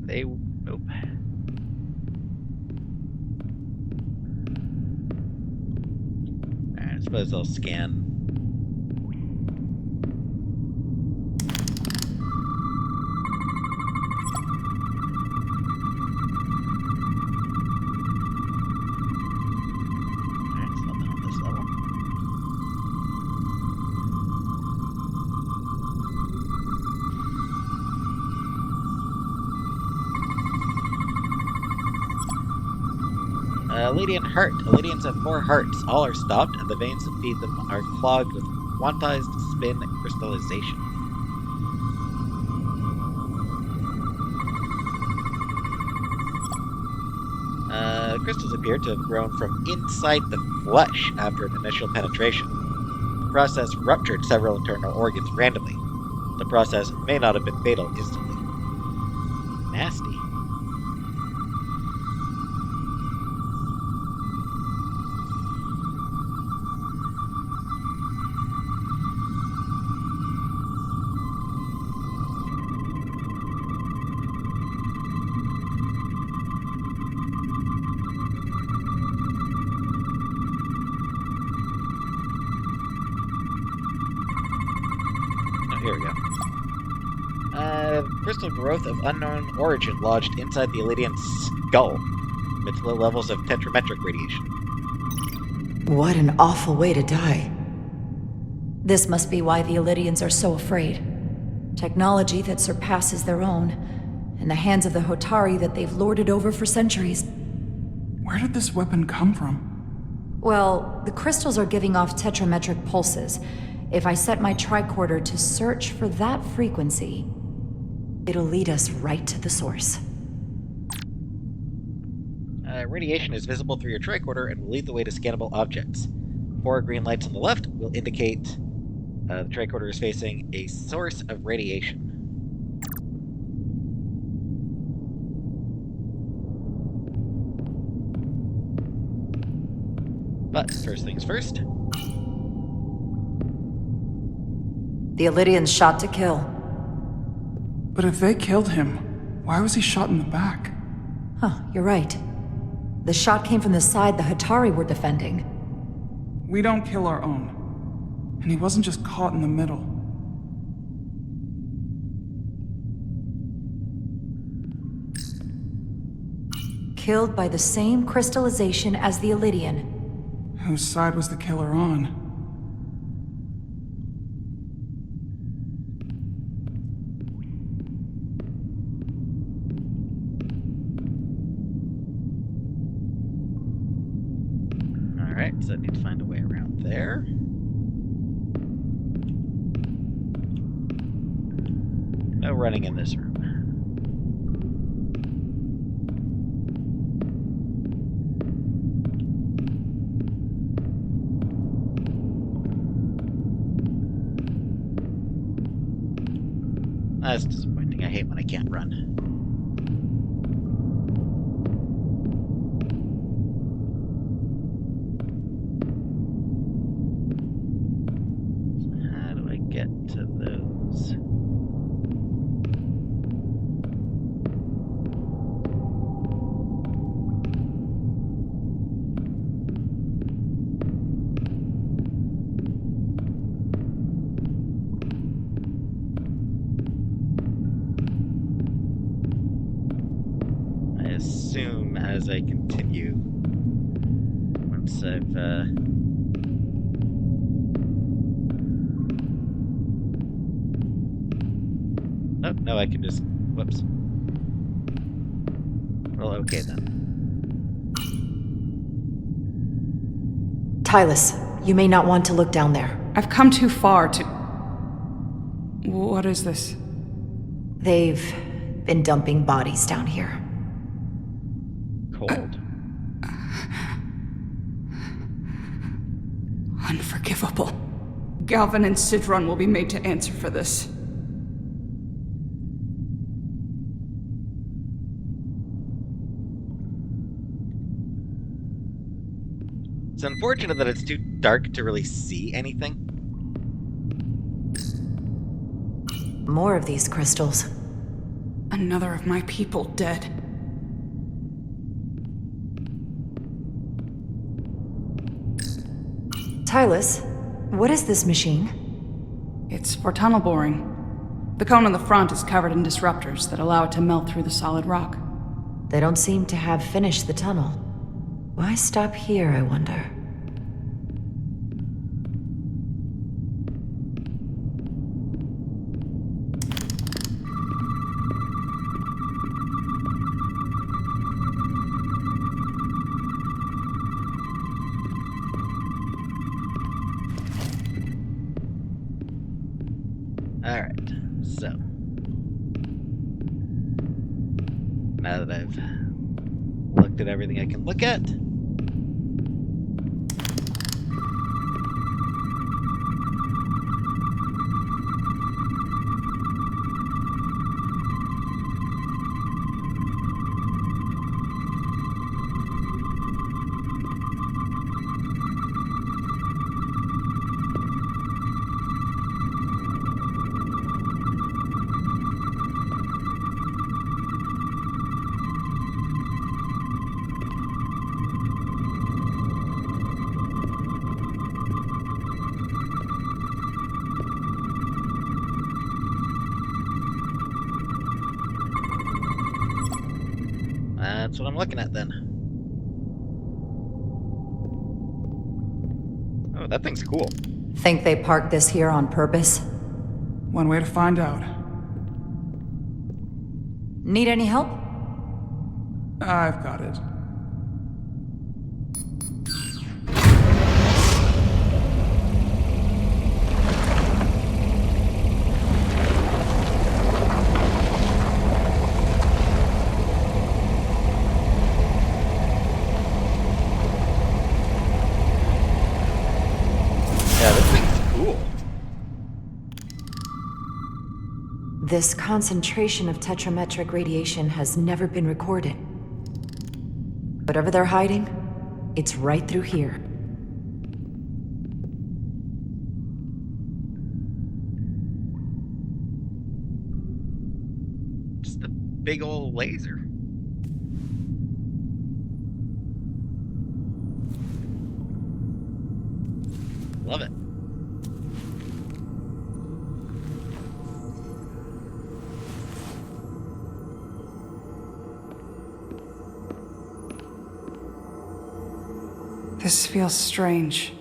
They... Nope. I suppose I'll scan. Alright, it's nothing on this level. Lydian heart. Lydians have 4 hearts. All are stopped, and the veins that feed them are clogged with quantized spin crystallization. Crystals appear to have grown from inside the flesh after an initial penetration. The process ruptured several internal organs randomly. The process may not have been fatal instantly. Nasty. Here we go. Crystal growth of unknown origin lodged inside the Illidian skull, with low levels of tetrametric radiation. What an awful way to die. This must be why the Illidians are so afraid. Technology that surpasses their own, in the hands of the Hotari that they've lorded over for centuries. Where did this weapon come from? Well, the crystals are giving off tetrametric pulses. If I set my tricorder to search for that frequency, it'll lead us right to the source. Radiation is visible through your tricorder and will lead the way to scannable objects. 4 green lights on the left will indicate the tricorder is facing a source of radiation. But first things first. The Illidians shot to kill. But if they killed him, why was he shot in the back? Huh, you're right. The shot came from the side the Hotari were defending. We don't kill our own. And he wasn't just caught in the middle. Killed by the same crystallization as the Illidian. Whose side was the killer on? Alright, so I need to find a way around there. No running in this room. That's disappointing. I hate when I can't run. How do I get to those? assume as I continue, once I've oh, no, I can just, whoops. Well, okay then. Tylus, you may not want to look down there. I've come too far to... What is this? They've been dumping bodies down here. Cold. Unforgivable. Galvin and Sidron will be made to answer for this. It's unfortunate that it's too dark to really see anything. More of these crystals. Another of my people dead. Tylus, what is this machine? It's for tunnel boring. The cone on the front is covered in disruptors that allow it to melt through the solid rock. They don't seem to have finished the tunnel. Why stop here, I wonder? Alright, so. Now that I've looked at everything I can look at. That's what I'm looking at then. Oh, that thing's cool. Think they parked this here on purpose? One way to find out. Need any help? I've got it. Yeah, this thing's cool. This concentration of tetrametric radiation has never been recorded. Whatever they're hiding, it's right through here. Just a big old laser. Love it. This feels strange.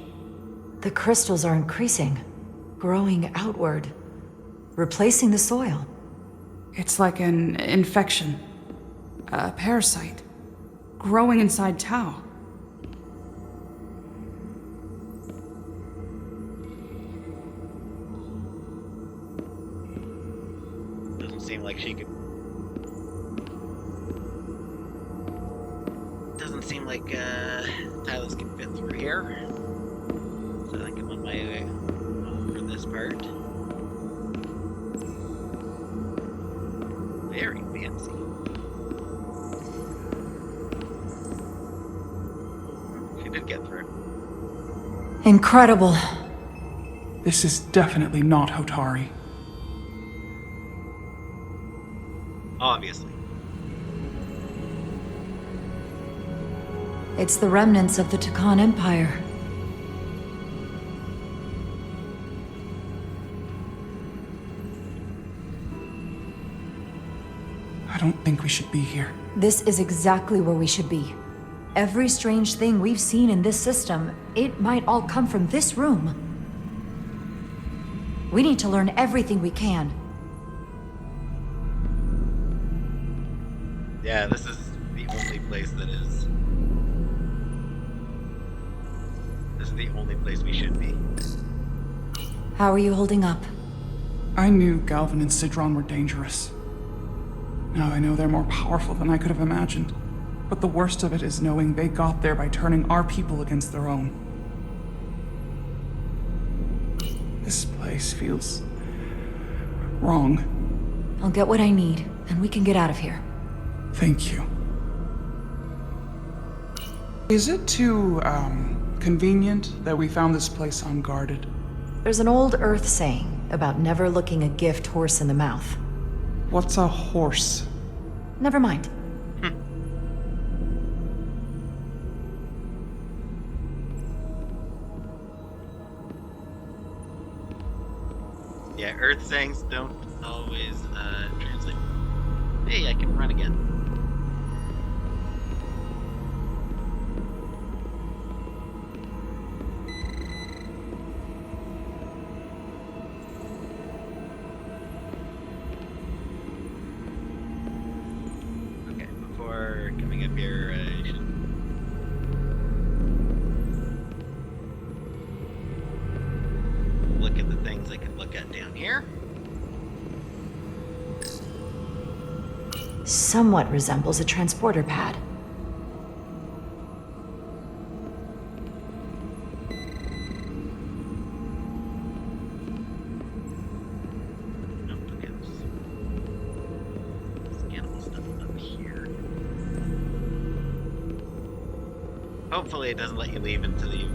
The crystals are increasing, growing outward, replacing the soil. It's like an infection. A parasite. Growing inside Tau. Doesn't seem like she could. Doesn't seem like Tylus can fit through here. So I think I'm on my way over this part. Very fancy. She did get through. Incredible. This is definitely not Hotari. Obviously. It's the remnants of the Tucan Empire. I don't think we should be here. This is exactly where we should be. Every strange thing we've seen in this system, it might all come from this room. We need to learn everything we can. Yeah, this is the only place that is. This is the only place we should be. How are you holding up? I knew Galvin and Sidron were dangerous. Now I know they're more powerful than I could have imagined. But the worst of it is knowing they got there by turning our people against their own. This place feels wrong. I'll get what I need, and we can get out of here. Thank you. Is it too, convenient that we found this place unguarded? There's an old Earth saying about never looking a gift horse in the mouth. What's a horse? Never mind. Yeah, Earth sayings don't always translate. Hey, I can run again. Okay, before coming up here, I should look at the things I can look at down here. Somewhat resembles a transporter pad. Nope, okay, there's scannable stuff up here. Hopefully it doesn't let you leave until you've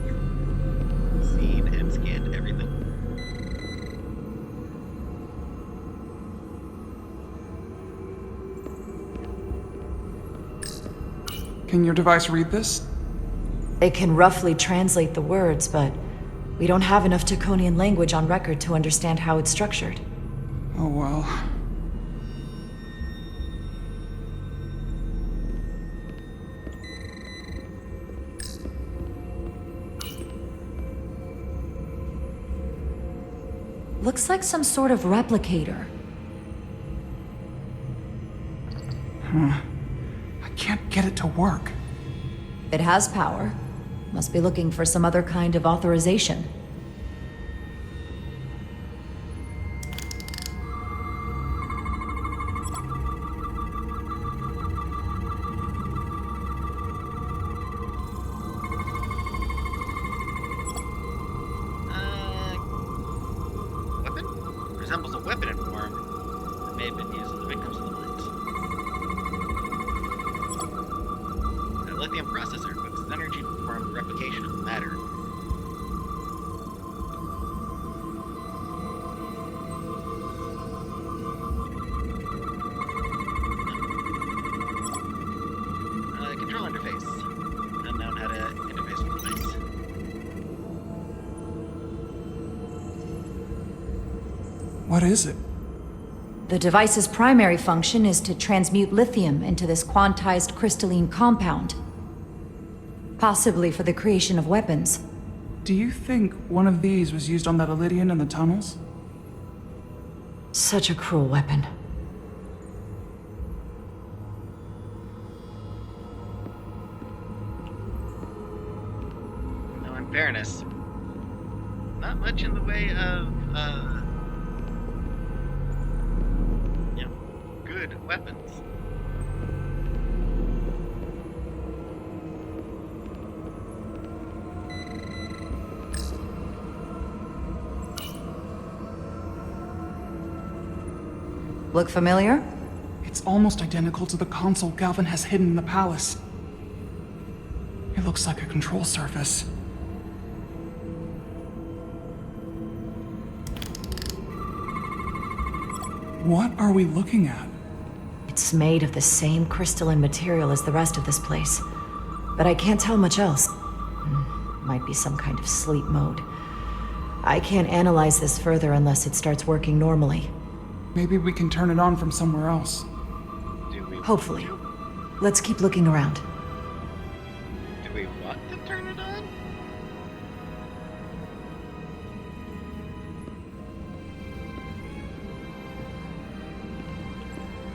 seen and scanned everything. Can your device read this? It can roughly translate the words, but we don't have enough Taconian language on record to understand how it's structured. Oh well. Looks like some sort of replicator. I can't get it to work. It has power. Must be looking for some other kind of authorization. Weapon? Resembles a weapon in form that may have been used on the victims of the mines. A lithium processor focuses energy to perform replication of matter. Control interface. Unknown how to interface with the device. What is it? The device's primary function is to transmute lithium into this quantized crystalline compound. Possibly for the creation of weapons. Do you think one of these was used on that Elydian in the tunnels? Such a cruel weapon. Now, in fairness, not much in the way of, good weapons. Look familiar? It's almost identical to the console Galvin has hidden in the palace. It looks like a control surface. What are we looking at? It's made of the same crystalline material as the rest of this place. But I can't tell much else. Might be some kind of sleep mode. I can't analyze this further unless it starts working normally. Maybe we can turn it on from somewhere else. Do Hopefully. Let's keep looking around. Do we want to turn it on?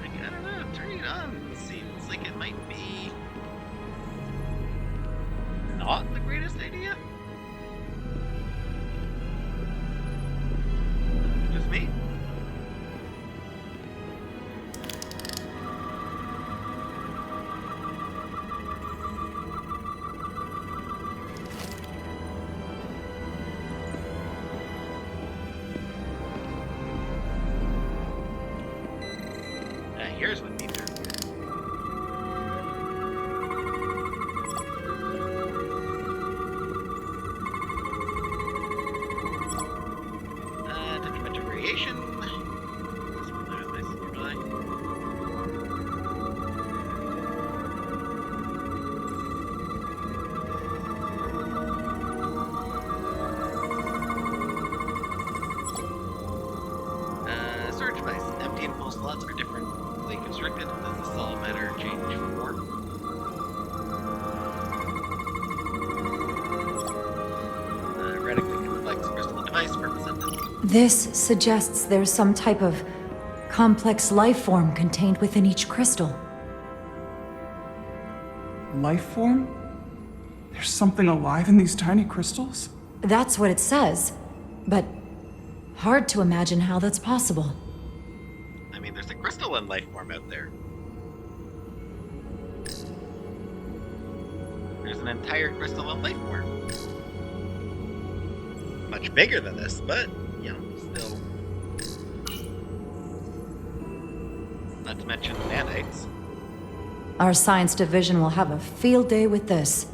Like, I don't know, turning it on seems like it might be not the greatest idea. Just me? Here's what needs are. Detrimental radiation. This one there is nice and nearby. Storage device. Empty and full slots are differently constructed. Does the solid matter change form? Radically complex crystalline device, purpose unknown. This suggests there's some type of complex life form contained within each crystal. Life form? There's something alive in these tiny crystals? That's what it says, but hard to imagine how that's possible. I mean, there's a crystalline life form out there. There's an entire crystalline life form. Much bigger than this, but, you know, still. Not to mention nanites. Our science division will have a field day with this.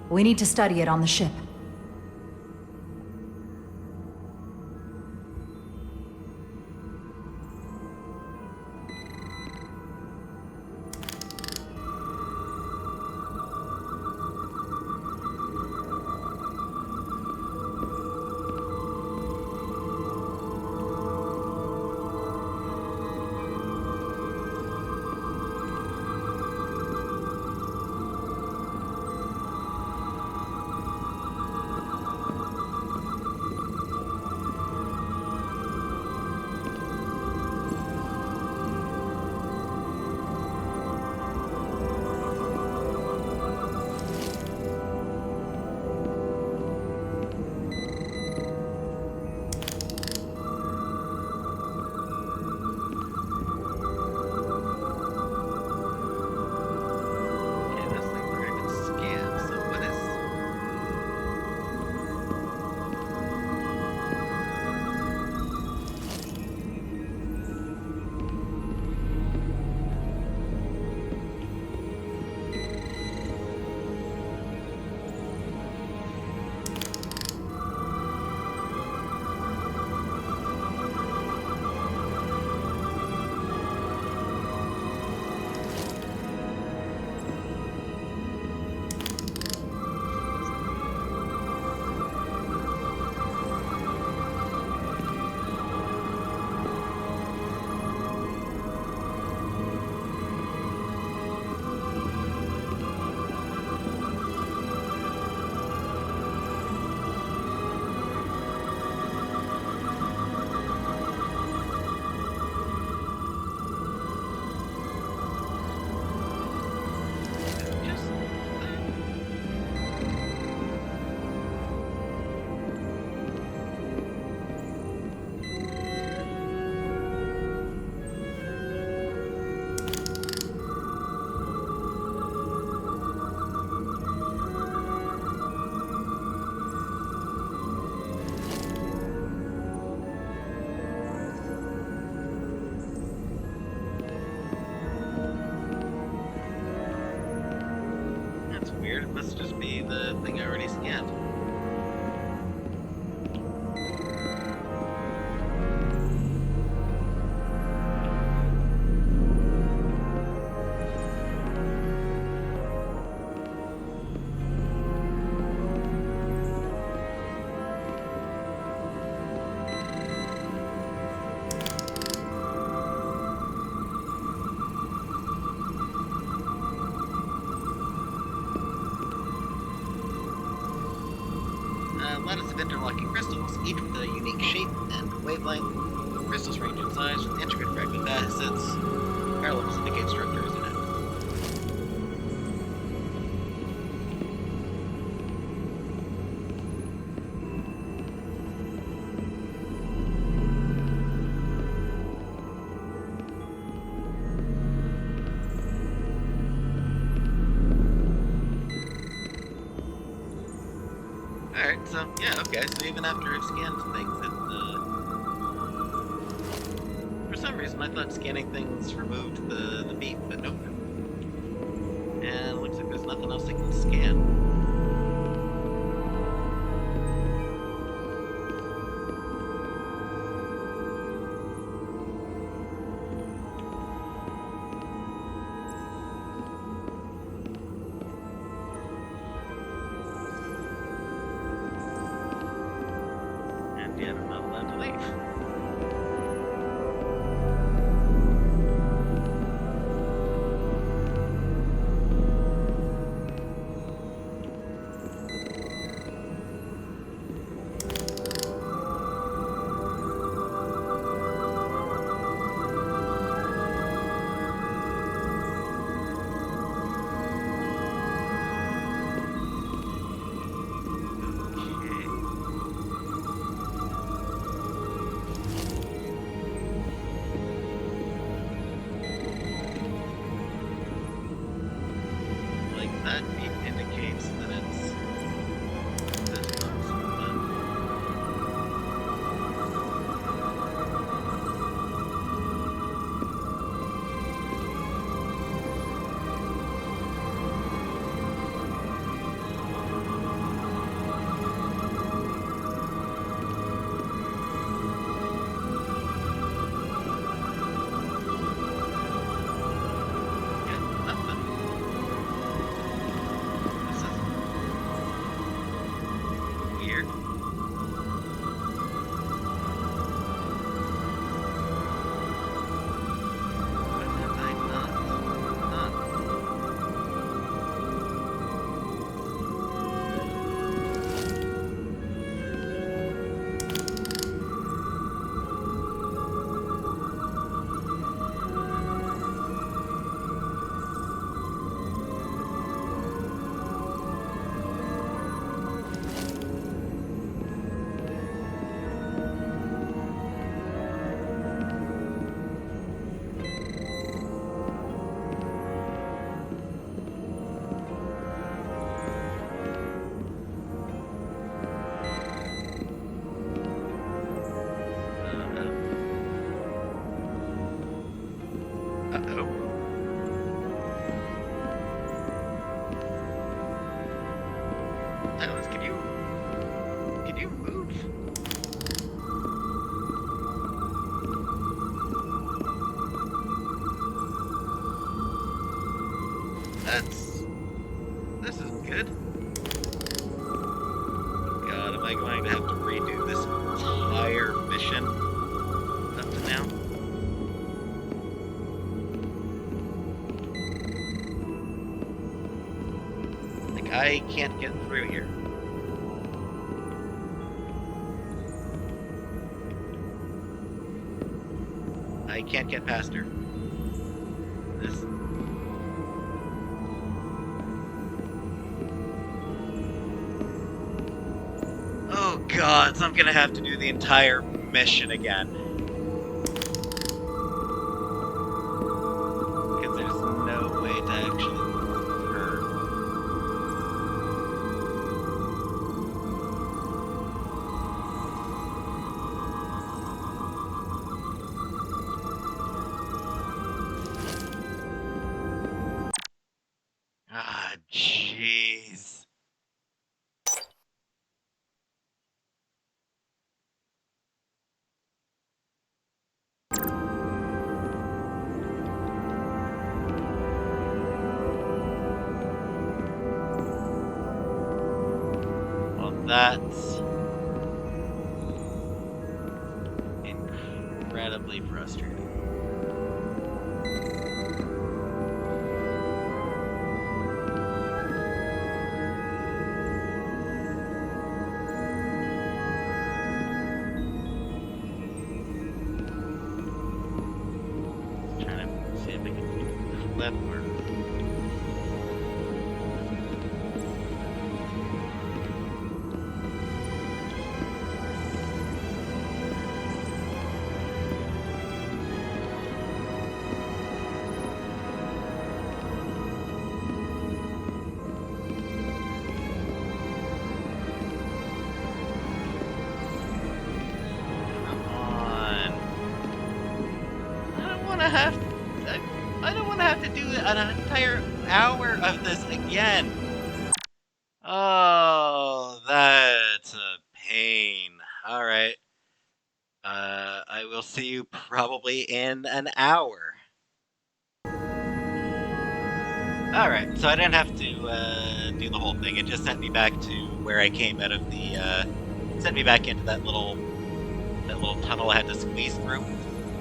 We need to study it on the ship. Weird. It must just be the thing I already scanned. lattice of interlocking crystals, each with a unique shape and wavelength. Crystals range in size with intricate fragment facets. Parallels indicate structures in it. Alright, so, yeah, okay, so even after I've scanned things, for some reason I thought scanning things removed the meat, but nope. And it looks like there's nothing else I can scan. And yet I'm not allowed to leave. Like, that indicates that it's this box, but yeah, nothing. This is weird. What have I not done? Uh-oh. Alice, can you move? This isn't good. God, am I going to have to redo this entire mission up to now? Like, I can't get through here. I can't get past her. This. Oh god, so I'm gonna have to do the entire mission again. Because there's no way to actually move her. Ah, jeez. Well, that's incredibly frustrating. if we can flip or... I don't want to have to do an entire hour of this again. Oh, that's a pain. All right. I will see you probably in an hour. All right. So I didn't have to do the whole thing. It just sent me back to where I came out of the. Sent me back into that little tunnel I had to squeeze through.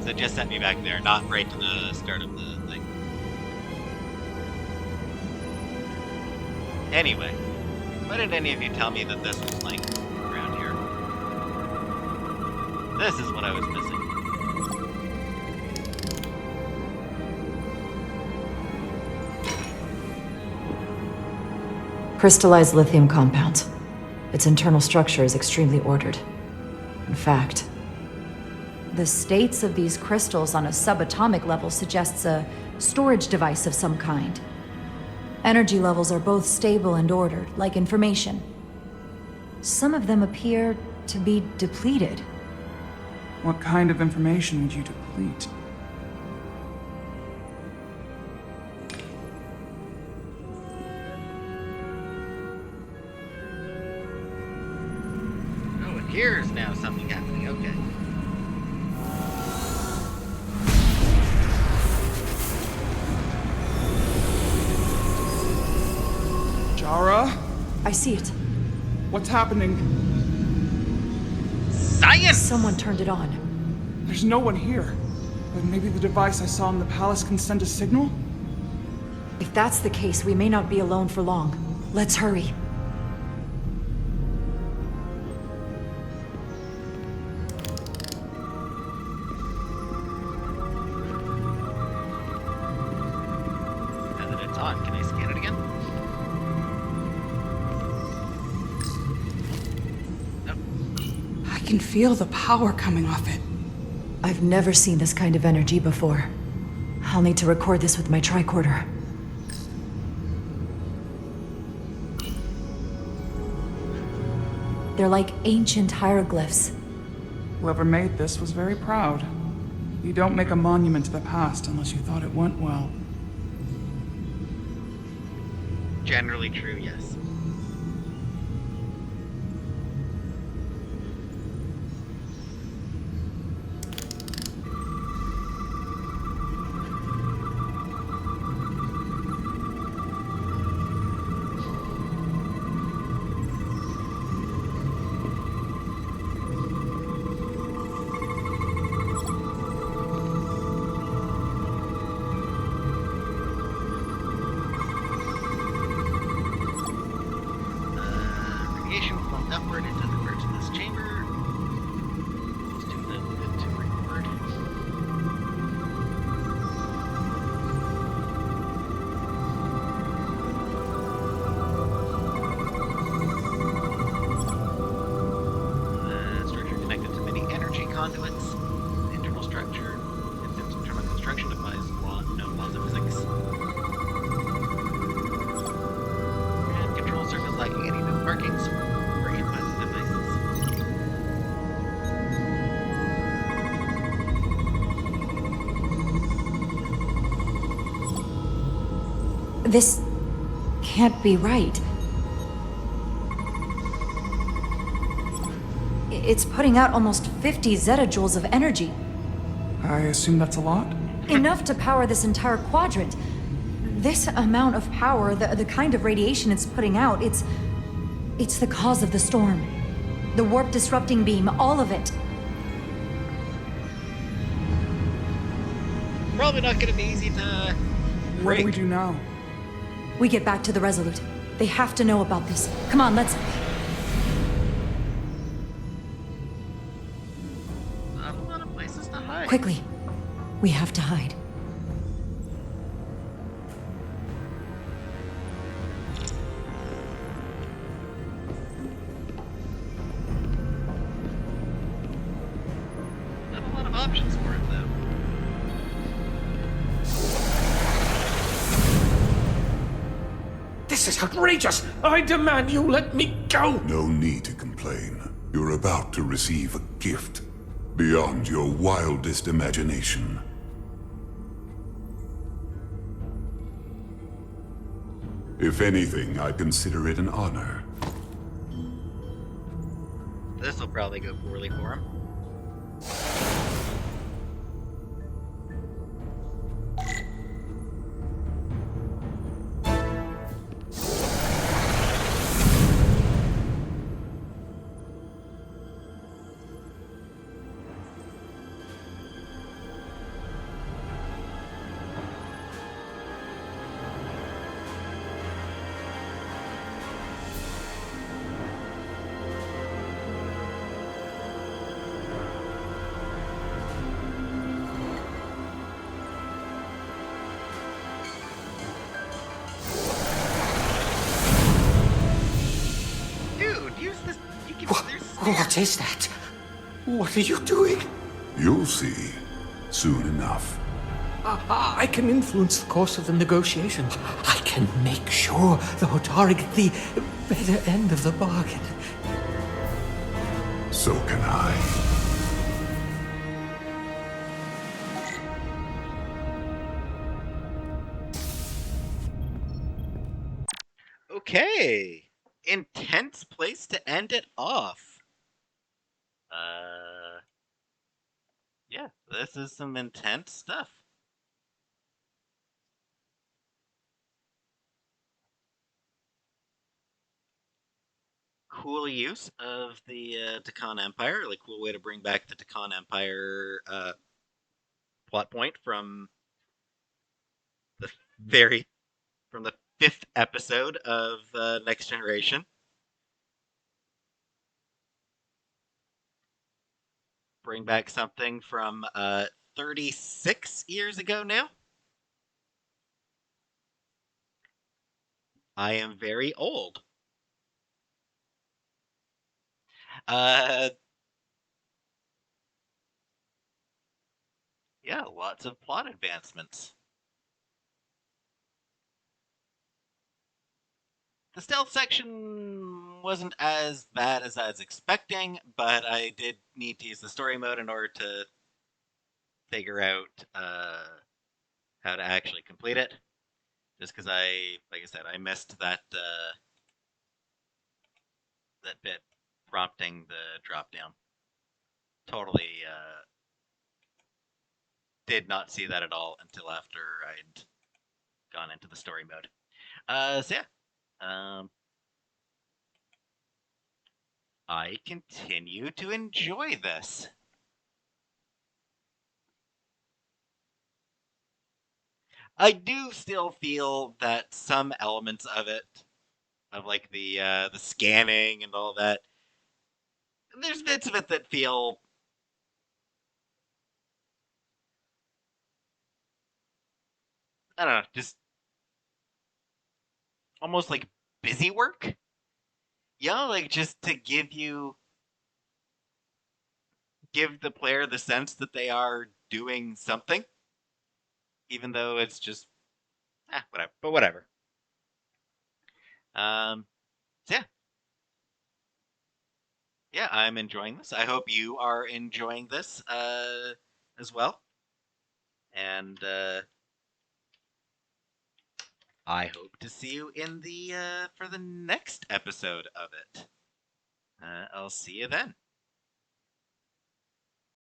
So it just sent me back there, not right to the start of the thing. Anyway, why did any of you tell me that this was like around here? This is what I was missing. Crystallized lithium compound. Its internal structure is extremely ordered. In fact, the states of these crystals on a subatomic level suggests a storage device of some kind. Energy levels are both stable and ordered, like information. Some of them appear to be depleted. What kind of information would you deplete? Oh, and here's now something happening. Okay. Jara? I see it. What's happening? Science! Someone turned it on. There's no one here. But maybe the device I saw in the palace can send a signal? If that's the case, we may not be alone for long. Let's hurry. Now that it's on, can I scan it again? I can feel the power coming off it. I've never seen this kind of energy before. I'll need to record this with my tricorder. They're like ancient hieroglyphs. Whoever made this was very proud. You don't make a monument to the past unless you thought it went well. Generally true, yes. Radiation flowing upward into the parts of this chamber. Let's do that bit to record. Structure connected to many energy conduits. The internal structure, its internal construction defies known laws of physics. And control surface lacking any known markings or input devices. This can't be right. It's putting out almost 50 zettajoules of energy. I assume that's a lot? Enough to power this entire quadrant. This amount of power, the kind of radiation it's putting out, it's the cause of the storm. The warp disrupting beam, all of it. Probably not going to be easy to What do we rig. do now? We get back to the Resolute. They have to know about this. Come on, let's... Not a lot of places to hide. Quickly. We have to hide. of options for it, though. This is outrageous! I demand you let me go! No need to complain. You're about to receive a gift beyond your wildest imagination. If anything, I consider it an honor. This will probably go poorly for him. Dude, use this. You can. What is that? What are you doing? You'll see. Soon enough. I can influence the course of the negotiation. I can make sure the Hotari get the better end of the bargain. So can I. Okay. Intense place to end it off. Yeah, this is some intense stuff. Cool use of the Takan Empire, like cool way to bring back the Takan Empire plot point the very from the 5th episode of Next Generation. Bring back something from 36 years ago now. I am very old. Uh, yeah, lots of plot advancements. The stealth section wasn't as bad as I was expecting, but I did need to use the story mode in order to figure out how to actually complete it. Just because like I said, I missed that that bit prompting the drop down. Totally did not see that at all until after I'd gone into the story mode. So yeah, I continue to enjoy this. I do still feel that some elements of it, of like the scanning and all that, there's bits of it that feel, I don't know, just almost like busy work. Yeah, like just to give the player the sense that they are doing something, even though it's just whatever. But whatever. So yeah, I'm enjoying this. I hope you are enjoying this as well, and I hope to see you in the for the next episode of it. I'll see you then.